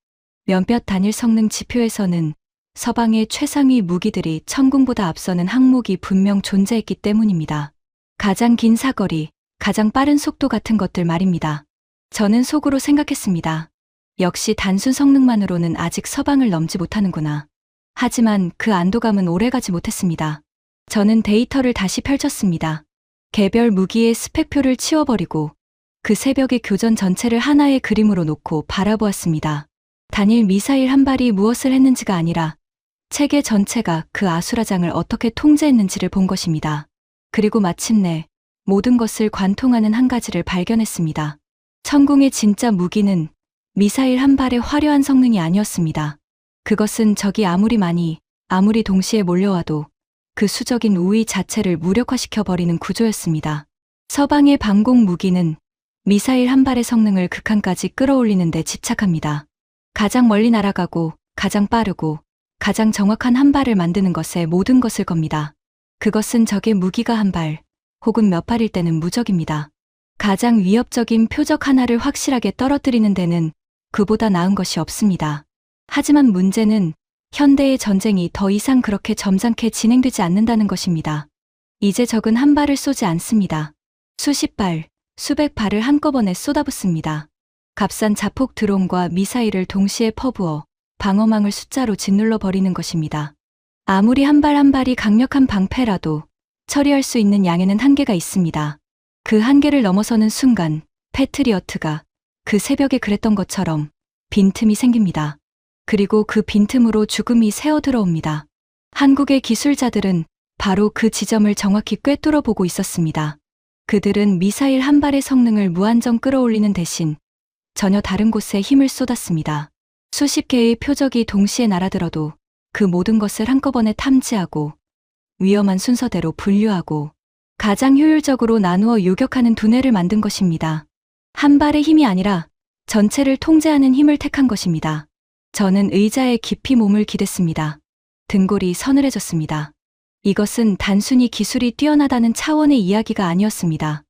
몇몇 단일 성능 지표에서는 서방의 최상위 무기들이 천궁보다 앞서는 항목이 분명 존재했기 때문입니다. 가장 긴 사거리, 가장 빠른 속도 같은 것들 말입니다. 저는 속으로 생각했습니다. 역시 단순 성능만으로는 아직 서방을 넘지 못하는구나. 하지만 그 안도감은 오래가지 못했습니다. 저는 데이터를 다시 펼쳤습니다. 개별 무기의 스펙표를 치워버리고 그 새벽의 교전 전체를 하나의 그림으로 놓고 바라보았습니다. 단일 미사일 한 발이 무엇을 했는지가 아니라 체계 전체가 그 아수라장을 어떻게 통제했는지를 본 것입니다. 그리고 마침내 모든 것을 관통하는 한 가지를 발견했습니다. 천궁의 진짜 무기는 미사일 한 발의 화려한 성능이 아니었습니다. 그것은 적이 아무리 동시에 몰려와도 그 수적인 우위 자체를 무력화시켜버리는 구조였습니다. 서방의 방공 무기는 미사일 한 발의 성능을 극한까지 끌어올리는 데 집착합니다. 가장 멀리 날아가고 가장 빠르고 가장 정확한 한 발을 만드는 것에 모든 것을 겁니다. 그것은 적의 무기가 한 발 혹은 몇 발일 때는 무적입니다. 가장 위협적인 표적 하나를 확실하게 떨어뜨리는 데는 그보다 나은 것이 없습니다. 하지만 문제는 현대의 전쟁이 더 이상 그렇게 점잖게 진행되지 않는다는 것입니다. 이제 적은 한 발을 쏘지 않습니다. 수십 발, 수백 발을 한꺼번에 쏟아붓습니다. 값싼 자폭 드론과 미사일을 동시에 퍼부어 방어망을 숫자로 짓눌러 버리는 것입니다. 아무리 한 발 한 발이 강력한 방패라도 처리할 수 있는 양에는 한계가 있습니다. 그 한계를 넘어서는 순간 패트리어트가 그 새벽에 그랬던 것처럼 빈틈이 생깁니다. 그리고 그 빈틈으로 죽음이 새어들어옵니다. 한국의 기술자들은 바로 그 지점을 정확히 꿰뚫어 보고 있었습니다. 그들은 미사일 한 발의 성능을 무한정 끌어올리는 대신 전혀 다른 곳에 힘을 쏟았습니다. 수십 개의 표적이 동시에 날아들어도 그 모든 것을 한꺼번에 탐지하고 위험한 순서대로 분류하고 가장 효율적으로 나누어 요격하는 두뇌를 만든 것입니다. 한 발의 힘이 아니라 전체를 통제하는 힘을 택한 것입니다. 저는 의자에 깊이 몸을 기댔습니다. 등골이 서늘해졌습니다. 이것은 단순히 기술이 뛰어나다는 차원의 이야기가 아니었습니다.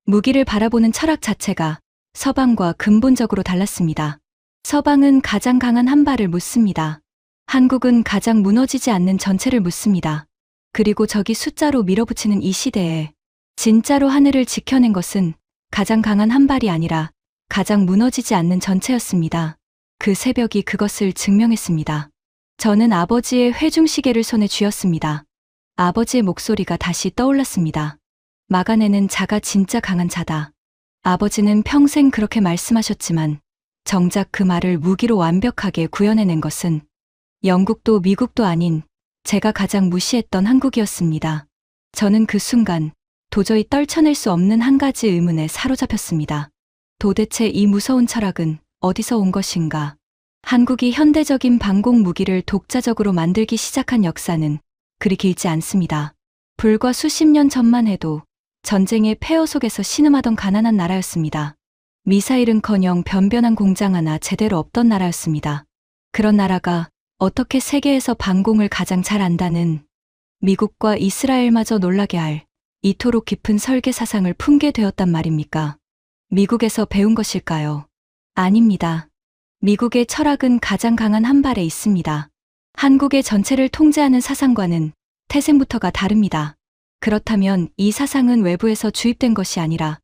무기를 바라보는 철학 자체가 서방과 근본적으로 달랐습니다. 서방은 가장 강한 한 발을 묻습니다. 한국은 가장 무너지지 않는 전체를 묻습니다. 그리고 적이 숫자로 밀어붙이는 이 시대에 진짜로 하늘을 지켜낸 것은 가장 강한 한 발이 아니라 가장 무너지지 않는 전체였습니다. 그 새벽이 그것을 증명했습니다. 저는 아버지의 회중시계를 손에 쥐었습니다. 아버지의 목소리가 다시 떠올랐습니다. 마간에는 자가 진짜 강한 자다. 아버지는 평생 그렇게 말씀하셨지만 정작 그 말을 무기로 완벽하게 구현해낸 것은 영국도 미국도 아닌 제가 가장 무시했던 한국이었습니다. 저는 그 순간 도저히 떨쳐낼 수 없는 한 가지 의문에 사로잡혔습니다. 도대체 이 무서운 철학은 어디서 온 것인가? 한국이 현대적인 방공 무기를 독자적으로 만들기 시작한 역사는 그리 길지 않습니다. 불과 수십 년 전만 해도 전쟁의 폐허 속에서 신음하던 가난한 나라였습니다. 미사일은커녕 변변한 공장 하나 제대로 없던 나라였습니다. 그런 나라가 어떻게 세계에서 방공을 가장 잘 안다는 미국과 이스라엘마저 놀라게 할 이토록 깊은 설계 사상을 품게 되었단 말입니까? 미국에서 배운 것일까요? 아닙니다. 미국의 철학은 가장 강한 한 발에 있습니다. 한국의 전체를 통제하는 사상과는 태생부터가 다릅니다. 그렇다면 이 사상은 외부에서 주입된 것이 아니라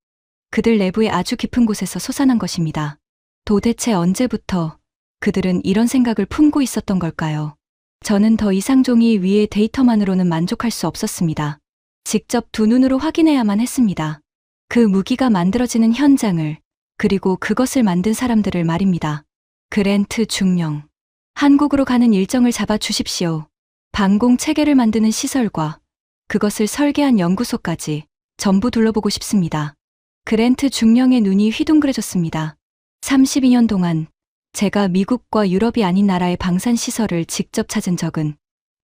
그들 내부의 아주 깊은 곳에서 솟아난 것입니다. 도대체 언제부터 그들은 이런 생각을 품고 있었던 걸까요? 저는 더 이상 종이 위의 데이터만으로는 만족할 수 없었습니다. 직접 두 눈으로 확인해야만 했습니다. 그 무기가 만들어지는 현장을, 그리고 그것을 만든 사람들을 말입니다. 그랜트 중령. 한국으로 가는 일정을 잡아 주십시오. 방공 체계를 만드는 시설과 그것을 설계한 연구소까지 전부 둘러보고 싶습니다. 그랜트 중령의 눈이 휘둥그레졌습니다. 32년 동안 제가 미국과 유럽이 아닌 나라의 방산시설을 직접 찾은 적은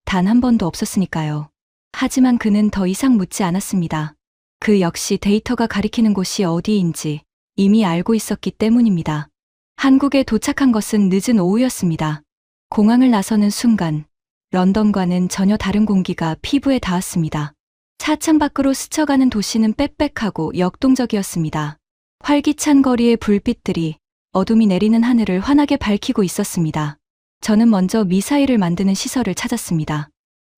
단 한 번도 없었으니까요. 하지만 그는 더 이상 묻지 않았습니다. 그 역시 데이터가 가리키는 곳이 어디인지 이미 알고 있었기 때문입니다. 한국에 도착한 것은 늦은 오후였습니다. 공항을 나서는 순간 런던과는 전혀 다른 공기가 피부에 닿았습니다. 차창 밖으로 스쳐가는 도시는 빽빽하고 역동적이었습니다. 활기찬 거리의 불빛들이 어둠이 내리는 하늘을 환하게 밝히고 있었습니다. 저는 먼저 미사일을 만드는 시설을 찾았습니다.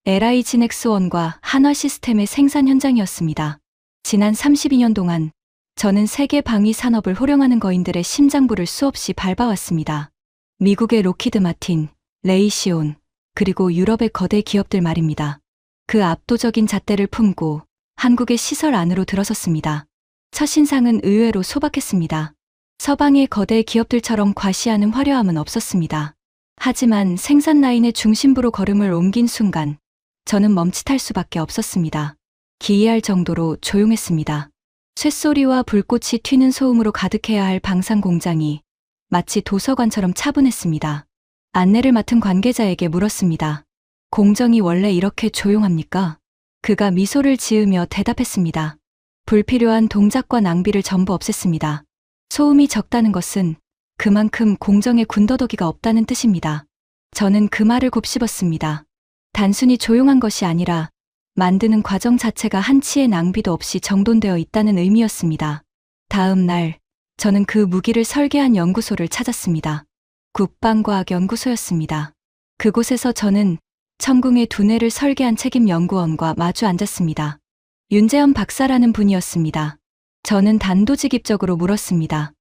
LIG넥스1과 한화 시스템의 생산 현장이었습니다. 지난 32년 동안 저는 세계 방위 산업을 호령하는 거인들의 심장부를 수없이 밟아왔습니다. 미국의 로키드 마틴, 레이시온, 그리고 유럽의 거대 기업들 말입니다. 그 압도적인 잣대를 품고 한국의 시설 안으로 들어섰습니다. 첫 인상은 의외로 소박했습니다. 서방의 거대 기업들처럼 과시하는 화려함은 없었습니다. 하지만 생산 라인의 중심부로 걸음을 옮긴 순간 저는 멈칫할 수밖에 없었습니다. 기이할 정도로 조용했습니다. 쇳소리와 불꽃이 튀는 소음으로 가득해야 할 방산 공장이 마치 도서관처럼 차분했습니다. 안내를 맡은 관계자에게 물었습니다. 공정이 원래 이렇게 조용합니까? 그가 미소를 지으며 대답했습니다. 불필요한 동작과 낭비를 전부 없앴습니다. 소음이 적다는 것은 그만큼 공정에 군더더기가 없다는 뜻입니다. 저는 그 말을 곱씹었습니다. 단순히 조용한 것이 아니라 만드는 과정 자체가 한치의 낭비도 없이 정돈되어 있다는 의미였습니다. 다음 날, 저는 그 무기를 설계한 연구소를 찾았습니다. 국방과학연구소였습니다. 그곳에서 저는 천궁의 두뇌를 설계한 책임 연구원과 마주 앉았습니다. 윤재현 박사라는 분이었습니다. 저는 단도직입적으로 물었습니다.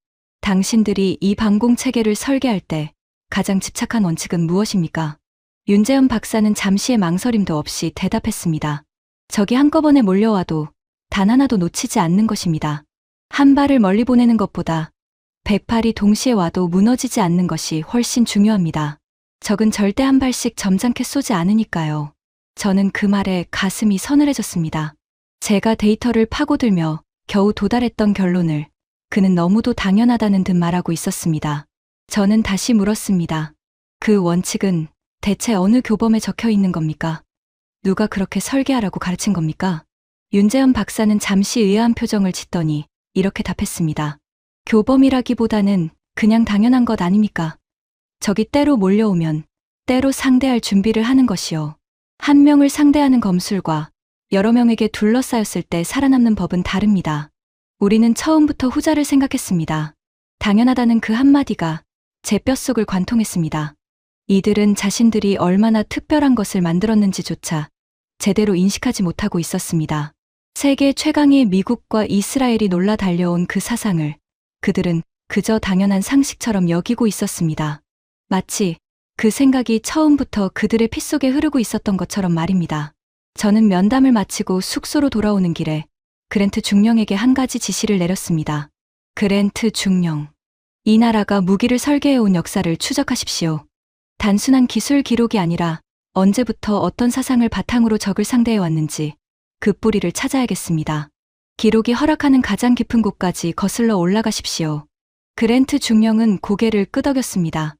당신들이 이 방공 체계를 설계할 때 가장 집착한 원칙은 무엇입니까? 윤재현 박사는 잠시의 망설임도 없이 대답했습니다. 적이 한꺼번에 몰려와도 단 하나도 놓치지 않는 것입니다. 한 발을 멀리 보내는 것보다 100발이 동시에 와도 무너지지 않는 것이 훨씬 중요합니다. 적은 절대 한 발씩 점잖게 쏘지 않으니까요. 저는 그 말에 가슴이 서늘해졌습니다. 제가 데이터를 파고들며 겨우 도달했던 결론을 그는 너무도 당연하다는 듯 말하고 있었습니다. 저는 다시 물었습니다. 그 원칙은 대체 어느 교범에 적혀 있는 겁니까? 누가 그렇게 설계하라고 가르친 겁니까? 윤재현 박사는 잠시 의아한 표정을 짓더니 이렇게 답했습니다. 교범이라기보다는 그냥 당연한 것 아닙니까? 적이 때로 몰려오면 때로 상대할 준비를 하는 것이요. 한 명을 상대하는 검술과 여러 명에게 둘러싸였을 때 살아남는 법은 다릅니다. 우리는 처음부터 후자를 생각했습니다. 당연하다는 그 한마디가 제 뼛속을 관통했습니다. 이들은 자신들이 얼마나 특별한 것을 만들었는지조차 제대로 인식하지 못하고 있었습니다. 세계 최강의 미국과 이스라엘이 놀라 달려온 그 사상을 그들은 그저 당연한 상식처럼 여기고 있었습니다. 마치 그 생각이 처음부터 그들의 피 속에 흐르고 있었던 것처럼 말입니다. 저는 면담을 마치고 숙소로 돌아오는 길에 그랜트 중령에게 한 가지 지시를 내렸습니다. 그랜트 중령. 이 나라가 무기를 설계해온 역사를 추적하십시오. 단순한 기술 기록이 아니라 언제부터 어떤 사상을 바탕으로 적을 상대해왔는지 그 뿌리를 찾아야겠습니다. 기록이 허락하는 가장 깊은 곳까지 거슬러 올라가십시오. 그랜트 중령은 고개를 끄덕였습니다.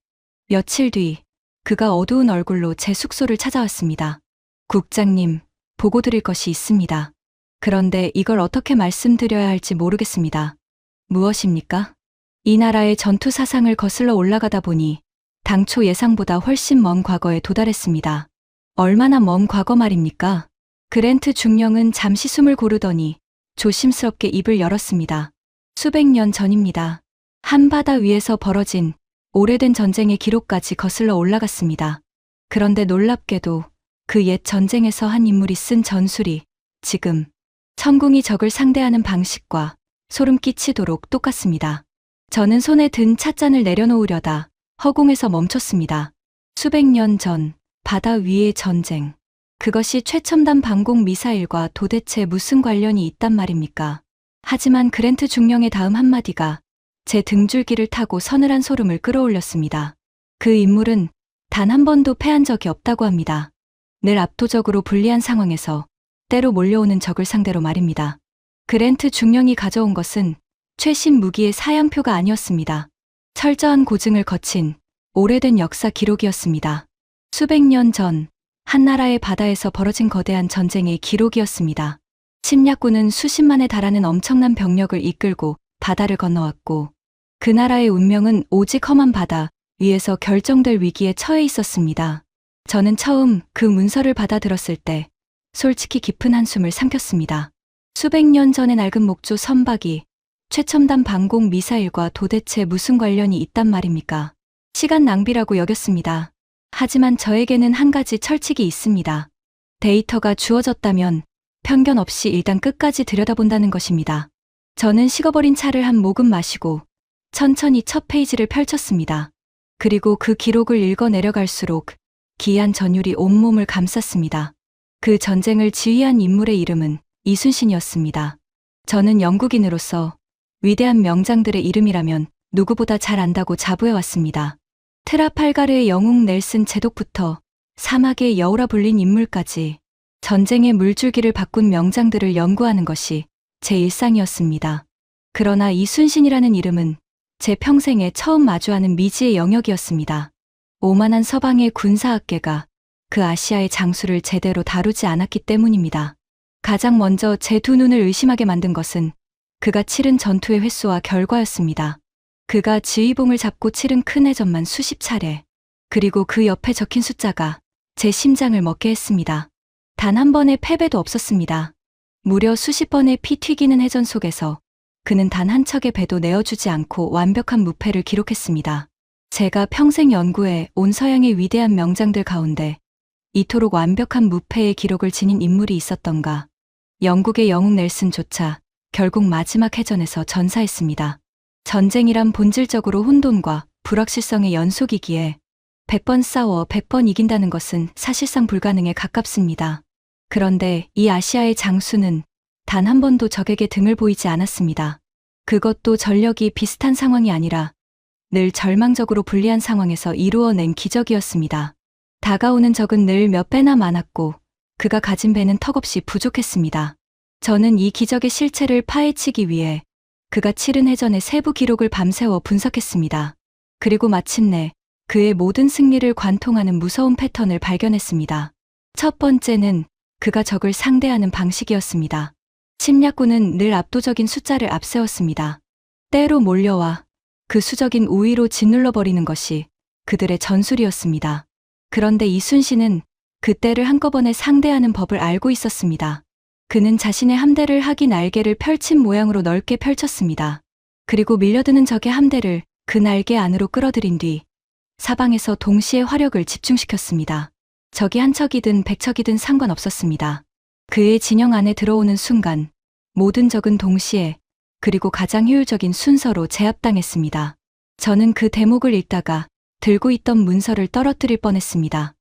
며칠 뒤 그가 어두운 얼굴로 제 숙소를 찾아왔습니다. 국장님, 보고 드릴 것이 있습니다. 그런데 이걸 어떻게 말씀드려야 할지 모르겠습니다. 무엇입니까? 이 나라의 전투 사상을 거슬러 올라가다 보니 당초 예상보다 훨씬 먼 과거에 도달했습니다. 얼마나 먼 과거 말입니까? 그랜트 중령은 잠시 숨을 고르더니 조심스럽게 입을 열었습니다. 수백 년 전입니다. 한바다 위에서 벌어진 오래된 전쟁의 기록까지 거슬러 올라갔습니다. 그런데 놀랍게도 그 옛 전쟁에서 한 인물이 쓴 전술이 지금 천궁이 적을 상대하는 방식과 소름 끼치도록 똑같습니다. 저는 손에 든 찻잔을 내려놓으려다 허공에서 멈췄습니다. 수백 년 전 바다 위의 전쟁. 그것이 최첨단 방공 미사일과 도대체 무슨 관련이 있단 말입니까? 하지만 그랜트 중령의 다음 한마디가 제 등줄기를 타고 서늘한 소름을 끌어올렸습니다. 그 인물은 단 한 번도 패한 적이 없다고 합니다. 늘 압도적으로 불리한 상황에서 때로 몰려오는 적을 상대로 말입니다. 그랜트 중령이 가져온 것은 최신 무기의 사양표가 아니었습니다. 철저한 고증을 거친 오래된 역사 기록이었습니다. 수백 년 전 한 나라의 바다에서 벌어진 거대한 전쟁의 기록이었습니다. 침략군은 수십만에 달하는 엄청난 병력을 이끌고 바다를 건너왔고 그 나라의 운명은 오직 험한 바다 위에서 결정될 위기에 처해 있었습니다. 저는 처음 그 문서를 받아들었을 때 솔직히 깊은 한숨을 삼켰습니다. 수백 년 전의 낡은 목조 선박이 최첨단 방공 미사일과 도대체 무슨 관련이 있단 말입니까? 시간 낭비라고 여겼습니다. 하지만 저에게는 한 가지 철칙이 있습니다. 데이터가 주어졌다면 편견 없이 일단 끝까지 들여다본다는 것입니다. 저는 식어버린 차를 한 모금 마시고 천천히 첫 페이지를 펼쳤습니다. 그리고 그 기록을 읽어 내려갈수록 기이한 전율이 온몸을 감쌌습니다. 그 전쟁을 지휘한 인물의 이름은 이순신이었습니다. 저는 영국인으로서 위대한 명장들의 이름이라면 누구보다 잘 안다고 자부해왔습니다. 트라팔가르의 영웅 넬슨 제독부터 사막의 여우라 불린 인물까지 전쟁의 물줄기를 바꾼 명장들을 연구하는 것이 제 일상이었습니다. 그러나 이순신이라는 이름은 제 평생에 처음 마주하는 미지의 영역이었습니다. 오만한 서방의 군사학계가 그 아시아의 장수를 제대로 다루지 않았기 때문입니다. 가장 먼저 제 두 눈을 의심하게 만든 것은 그가 치른 전투의 횟수와 결과였습니다. 그가 지휘봉을 잡고 치른 큰 해전만 수십 차례, 그리고 그 옆에 적힌 숫자가 제 심장을 먹게 했습니다. 단 한 번의 패배도 없었습니다. 무려 수십 번의 피 튀기는 해전 속에서 그는 단 한 척의 배도 내어주지 않고 완벽한 무패를 기록했습니다. 제가 평생 연구해 온 서양의 위대한 명장들 가운데 이토록 완벽한 무패의 기록을 지닌 인물이 있었던가. 영국의 영웅 넬슨조차 결국 마지막 해전에서 전사했습니다. 전쟁이란 본질적으로 혼돈과 불확실성의 연속이기에 100번 싸워 100번 이긴다는 것은 사실상 불가능에 가깝습니다. 그런데 이 아시아의 장수는 단 한 번도 적에게 등을 보이지 않았습니다. 그것도 전력이 비슷한 상황이 아니라 늘 절망적으로 불리한 상황에서 이루어낸 기적이었습니다. 다가오는 적은 늘 몇 배나 많았고 그가 가진 배는 턱없이 부족했습니다. 저는 이 기적의 실체를 파헤치기 위해 그가 치른 해전의 세부 기록을 밤새워 분석했습니다. 그리고 마침내 그의 모든 승리를 관통하는 무서운 패턴을 발견했습니다. 첫 번째는 그가 적을 상대하는 방식이었습니다. 침략군은 늘 압도적인 숫자를 앞세웠습니다. 때로 몰려와 그 수적인 우위로 짓눌러버리는 것이 그들의 전술이었습니다. 그런데 이순신은 그 때를 한꺼번에 상대하는 법을 알고 있었습니다. 그는 자신의 함대를 하기 날개를 펼친 모양으로 넓게 펼쳤습니다. 그리고 밀려드는 적의 함대를 그 날개 안으로 끌어들인 뒤 사방에서 동시에 화력을 집중시켰습니다. 적이 한 척이든 100척이든 상관없었습니다. 그의 진영 안에 들어오는 순간 모든 적은 동시에 그리고 가장 효율적인 순서로 제압당했습니다. 저는 그 대목을 읽다가 들고 있던 문서를 떨어뜨릴 뻔했습니다.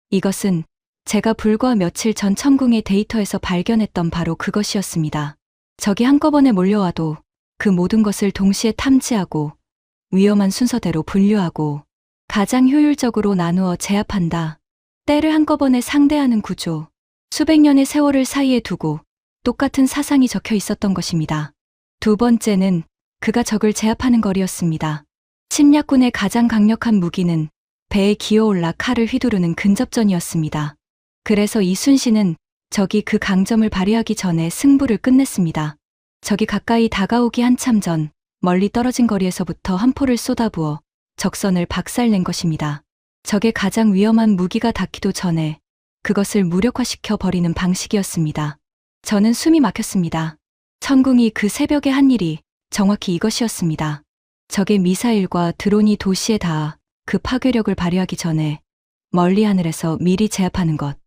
이것은 제가 불과 며칠 전 천궁의 데이터에서 발견했던 바로 그것이었습니다. 적이 한꺼번에 몰려와도 그 모든 것을 동시에 탐지하고 위험한 순서대로 분류하고 가장 효율적으로 나누어 제압한다. 때를 한꺼번에 상대하는 구조. 수백 년의 세월을 사이에 두고 똑같은 사상이 적혀 있었던 것입니다. 두 번째는 그가 적을 제압하는 거리였습니다. 침략군의 가장 강력한 무기는 배에 기어올라 칼을 휘두르는 근접전이었습니다. 그래서 이순신은 적이 그 강점을 발휘하기 전에 승부를 끝냈습니다. 적이 가까이 다가오기 한참 전 멀리 떨어진 거리에서부터 한 포를 쏟아부어 적선을 박살낸 것입니다. 적의 가장 위험한 무기가 닿기도 전에 그것을 무력화시켜 버리는 방식이었습니다. 저는 숨이 막혔습니다. 천궁이 그 새벽에 한 일이 정확히 이것이었습니다. 적의 미사일과 드론이 도시에 닿아 그 파괴력을 발휘하기 전에 멀리 하늘에서 미리 제압하는 것.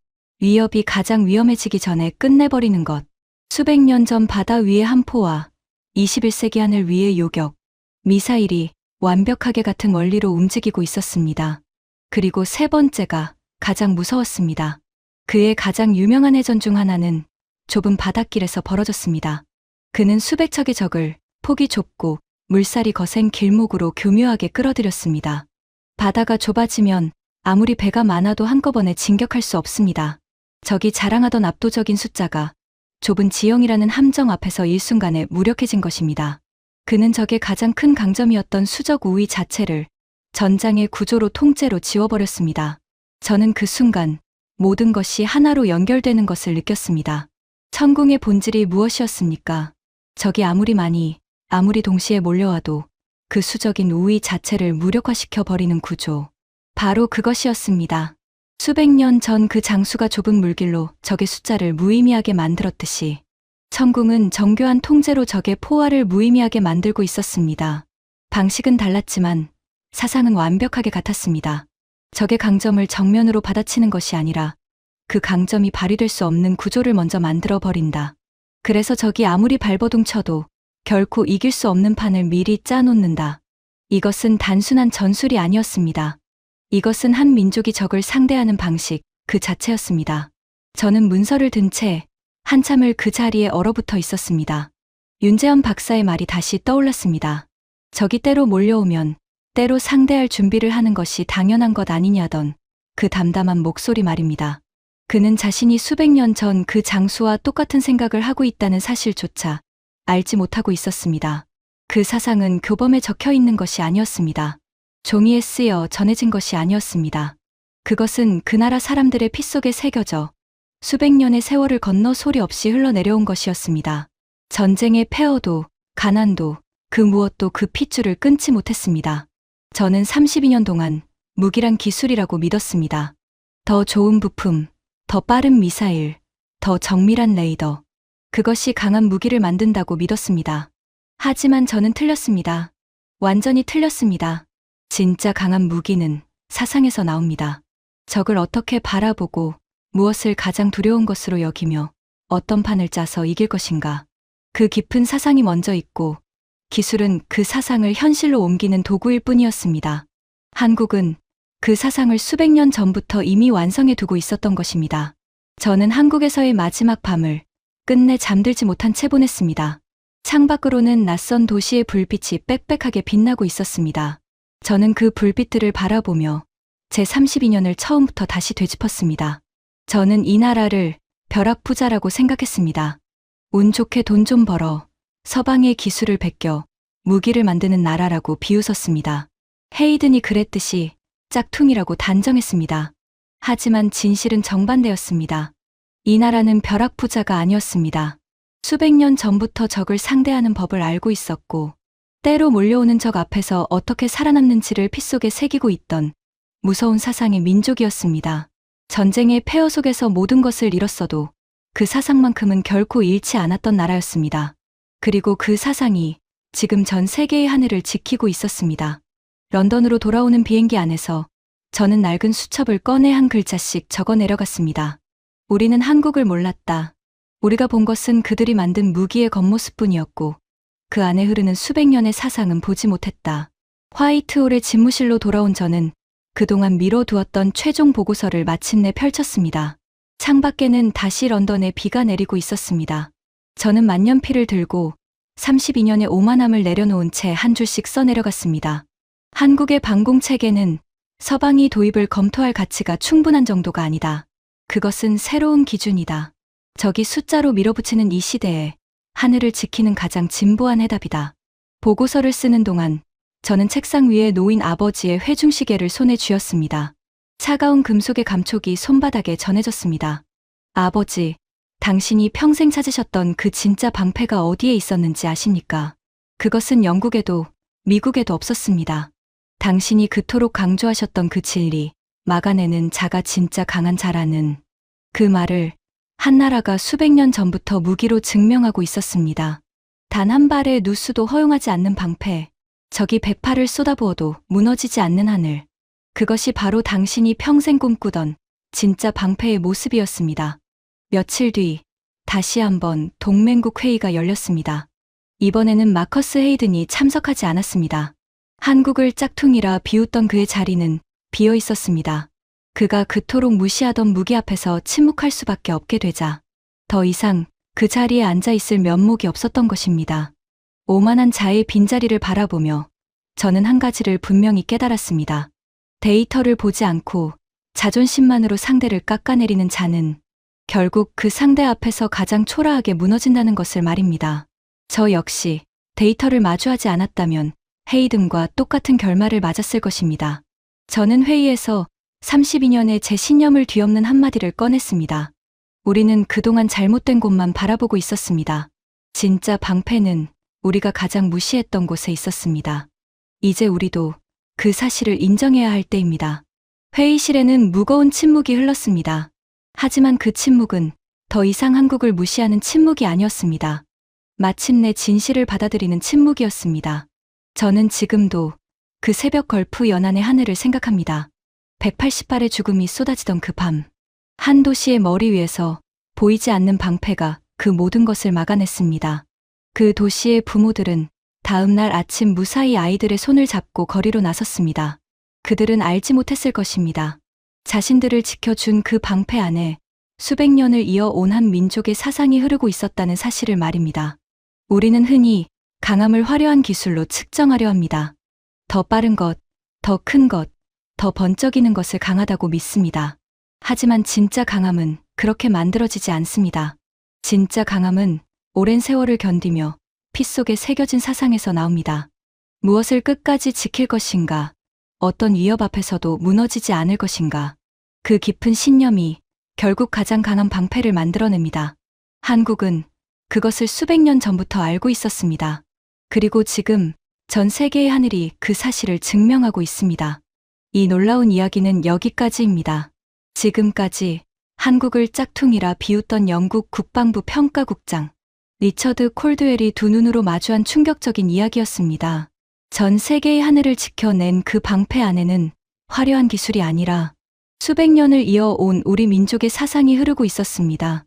위협이 가장 위험해지기 전에 끝내버리는 것. 수백 년 전 바다 위의 한 포와 21세기 하늘 위의 요격. 미사일이 완벽하게 같은 원리로 움직이고 있었습니다. 그리고 세 번째가 가장 무서웠습니다. 그의 가장 유명한 해전 중 하나는 좁은 바닷길에서 벌어졌습니다. 그는 수백 척의 적을 폭이 좁고 물살이 거센 길목으로 교묘하게 끌어들였습니다. 바다가 좁아지면 아무리 배가 많아도 한꺼번에 진격할 수 없습니다. 적이 자랑하던 압도적인 숫자가 좁은 지형이라는 함정 앞에서 일순간에 무력해진 것입니다. 그는 적의 가장 큰 강점이었던 수적 우위 자체를 전장의 구조로 통째로 지워버렸습니다. 저는 그 순간 모든 것이 하나로 연결되는 것을 느꼈습니다. 천궁의 본질이 무엇이었습니까? 적이 아무리 동시에 몰려와도 그 수적인 우위 자체를 무력화시켜 버리는 구조. 바로 그것이었습니다. 수백 년 전 그 장수가 좁은 물길로 적의 숫자를 무의미하게 만들었듯이 천궁은 정교한 통제로 적의 포화를 무의미하게 만들고 있었습니다. 방식은 달랐지만 사상은 완벽하게 같았습니다. 적의 강점을 정면으로 받아치는 것이 아니라 그 강점이 발휘될 수 없는 구조를 먼저 만들어 버린다. 그래서 적이 아무리 발버둥 쳐도 결코 이길 수 없는 판을 미리 짜놓는다. 이것은 단순한 전술이 아니었습니다. 이것은 한 민족이 적을 상대하는 방식 그 자체였습니다. 저는 문서를 든 채 한참을 그 자리에 얼어붙어 있었습니다. 윤재현 박사의 말이 다시 떠올랐습니다. 적이 때로 몰려오면 때로 상대할 준비를 하는 것이 당연한 것 아니냐던 그 담담한 목소리 말입니다. 그는 자신이 수백 년 전 그 장수와 똑같은 생각을 하고 있다는 사실조차 알지 못하고 있었습니다. 그 사상은 교범에 적혀 있는 것이 아니었습니다. 종이에 쓰여 전해진 것이 아니었습니다. 그것은 그 나라 사람들의 피 속에 새겨져 수백 년의 세월을 건너 소리 없이 흘러내려온 것이었습니다. 전쟁의 폐허도 가난도 그 무엇도 그 핏줄을 끊지 못했습니다. 저는 32년 동안 무기란 기술이라고 믿었습니다. 더 좋은 부품, 더 빠른 미사일, 더 정밀한 레이더. 그것이 강한 무기를 만든다고 믿었습니다. 하지만 저는 틀렸습니다. 완전히 틀렸습니다. 진짜 강한 무기는 사상에서 나옵니다. 적을 어떻게 바라보고 무엇을 가장 두려운 것으로 여기며 어떤 판을 짜서 이길 것인가. 그 깊은 사상이 먼저 있고 기술은 그 사상을 현실로 옮기는 도구일 뿐이었습니다. 한국은 그 사상을 수백 년 전부터 이미 완성해 두고 있었던 것입니다. 저는 한국에서의 마지막 밤을 끝내 잠들지 못한 채 보냈습니다. 창밖으로는 낯선 도시의 불빛이 빽빽하게 빛나고 있었습니다. 저는 그 불빛들을 바라보며 제 32년을 처음부터 다시 되짚었습니다. 저는 이 나라를 벼락부자라고 생각했습니다. 운 좋게 돈 좀 벌어 서방의 기술을 베껴 무기를 만드는 나라라고 비웃었습니다. 헤이든이 그랬듯이 짝퉁이라고 단정했습니다. 하지만 진실은 정반대였습니다. 이 나라는 벼락부자가 아니었습니다. 수백 년 전부터 적을 상대하는 법을 알고 있었고 때로 몰려오는 적 앞에서 어떻게 살아남는지를 피 속에 새기고 있던 무서운 사상의 민족이었습니다. 전쟁의 폐허 속에서 모든 것을 잃었어도 그 사상만큼은 결코 잃지 않았던 나라였습니다. 그리고 그 사상이 지금 전 세계의 하늘을 지키고 있었습니다. 런던으로 돌아오는 비행기 안에서 저는 낡은 수첩을 꺼내 한 글자씩 적어 내려갔습니다. 우리는 한국을 몰랐다. 우리가 본 것은 그들이 만든 무기의 겉모습뿐이었고 그 안에 흐르는 수백 년의 사상은 보지 못했다. 화이트홀의 집무실로 돌아온 저는 그동안 미뤄두었던 최종 보고서를 마침내 펼쳤습니다. 창밖에는 다시 런던에 비가 내리고 있었습니다. 저는 만년필을 들고 32년의 오만함을 내려놓은 채 한 줄씩 써내려갔습니다. 한국의 방공체계는 서방이 도입을 검토할 가치가 충분한 정도가 아니다. 그것은 새로운 기준이다. 적이 숫자로 밀어붙이는 이 시대에 하늘을 지키는 가장 진보한 해답이다. 보고서를 쓰는 동안 저는 책상 위에 놓인 아버지의 회중시계를 손에 쥐었습니다. 차가운 금속의 감촉이 손바닥에 전해졌습니다. 아버지, 당신이 평생 찾으셨던 그 진짜 방패가 어디에 있었는지 아십니까? 그것은 영국에도 미국에도 없었습니다. 당신이 그토록 강조하셨던 그 진리, 막아내는 자가 진짜 강한 자라는 그 말을 한나라가 수백 년 전부터 무기로 증명하고 있었습니다. 단 한 발의 누수도 허용하지 않는 방패, 적이 108을 쏟아부어도 무너지지 않는 하늘. 그것이 바로 당신이 평생 꿈꾸던 진짜 방패의 모습이었습니다. 며칠 뒤 다시 한번 동맹국 회의가 열렸습니다. 이번에는 마커스 헤이든이 참석하지 않았습니다. 한국을 짝퉁이라 비웃던 그의 자리는 비어 있었습니다. 그가 그토록 무시하던 무기 앞에서 침묵할 수밖에 없게 되자 더 이상 그 자리에 앉아 있을 면목이 없었던 것입니다. 오만한 자의 빈자리를 바라보며 저는 한 가지를 분명히 깨달았습니다. 데이터를 보지 않고 자존심만으로 상대를 깎아내리는 자는 결국 그 상대 앞에서 가장 초라하게 무너진다는 것을 말입니다. 저 역시 데이터를 마주하지 않았다면 헤이든과 똑같은 결말을 맞았을 것입니다. 저는 회의에서 32년의 제 신념을 뒤엎는 한마디를 꺼냈습니다. 우리는 그동안 잘못된 곳만 바라보고 있었습니다. 진짜 방패는 우리가 가장 무시했던 곳에 있었습니다. 이제 우리도 그 사실을 인정해야 할 때입니다. 회의실에는 무거운 침묵이 흘렀습니다. 하지만 그 침묵은 더 이상 한국을 무시하는 침묵이 아니었습니다. 마침내 진실을 받아들이는 침묵이었습니다. 저는 지금도 그 새벽 걸프 연안의 하늘을 생각합니다. 180발의 죽음이 쏟아지던 그 밤, 한 도시의 머리 위에서 보이지 않는 방패가 그 모든 것을 막아냈습니다. 그 도시의 부모들은 다음 날 아침 무사히 아이들의 손을 잡고 거리로 나섰습니다. 그들은 알지 못했을 것입니다. 자신들을 지켜준 그 방패 안에 수백 년을 이어온 한 민족의 사상이 흐르고 있었다는 사실을 말입니다. 우리는 흔히 강함을 화려한 기술로 측정하려 합니다. 더 빠른 것, 더 큰 것, 더 번쩍이는 것을 강하다고 믿습니다. 하지만 진짜 강함은 그렇게 만들어지지 않습니다. 진짜 강함은 오랜 세월을 견디며 피 속에 새겨진 사상에서 나옵니다. 무엇을 끝까지 지킬 것인가, 어떤 위협 앞에서도 무너지지 않을 것인가, 그 깊은 신념이 결국 가장 강한 방패를 만들어냅니다. 한국은 그것을 수백 년 전부터 알고 있었습니다. 그리고 지금 전 세계의 하늘이 그 사실을 증명하고 있습니다. 이 놀라운 이야기는 여기까지입니다. 지금까지 한국을 짝퉁이라 비웃던 영국 국방부 평가국장 리처드 콜드웰이 두 눈으로 마주한 충격적인 이야기였습니다. 전 세계의 하늘을 지켜낸 그 방패 안에는 화려한 기술이 아니라 수백 년을 이어온 우리 민족의 사상이 흐르고 있었습니다.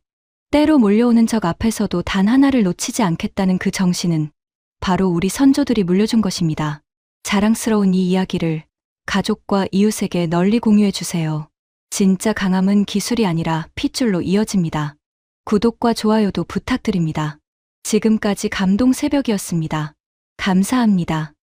때로 몰려오는 적 앞에서도 단 하나를 놓치지 않겠다는 그 정신은 바로 우리 선조들이 물려준 것입니다. 자랑스러운 이 이야기를 가족과 이웃에게 널리 공유해 주세요. 진짜 강함은 기술이 아니라 핏줄로 이어집니다. 구독과 좋아요도 부탁드립니다. 지금까지 감동 새벽이었습니다. 감사합니다.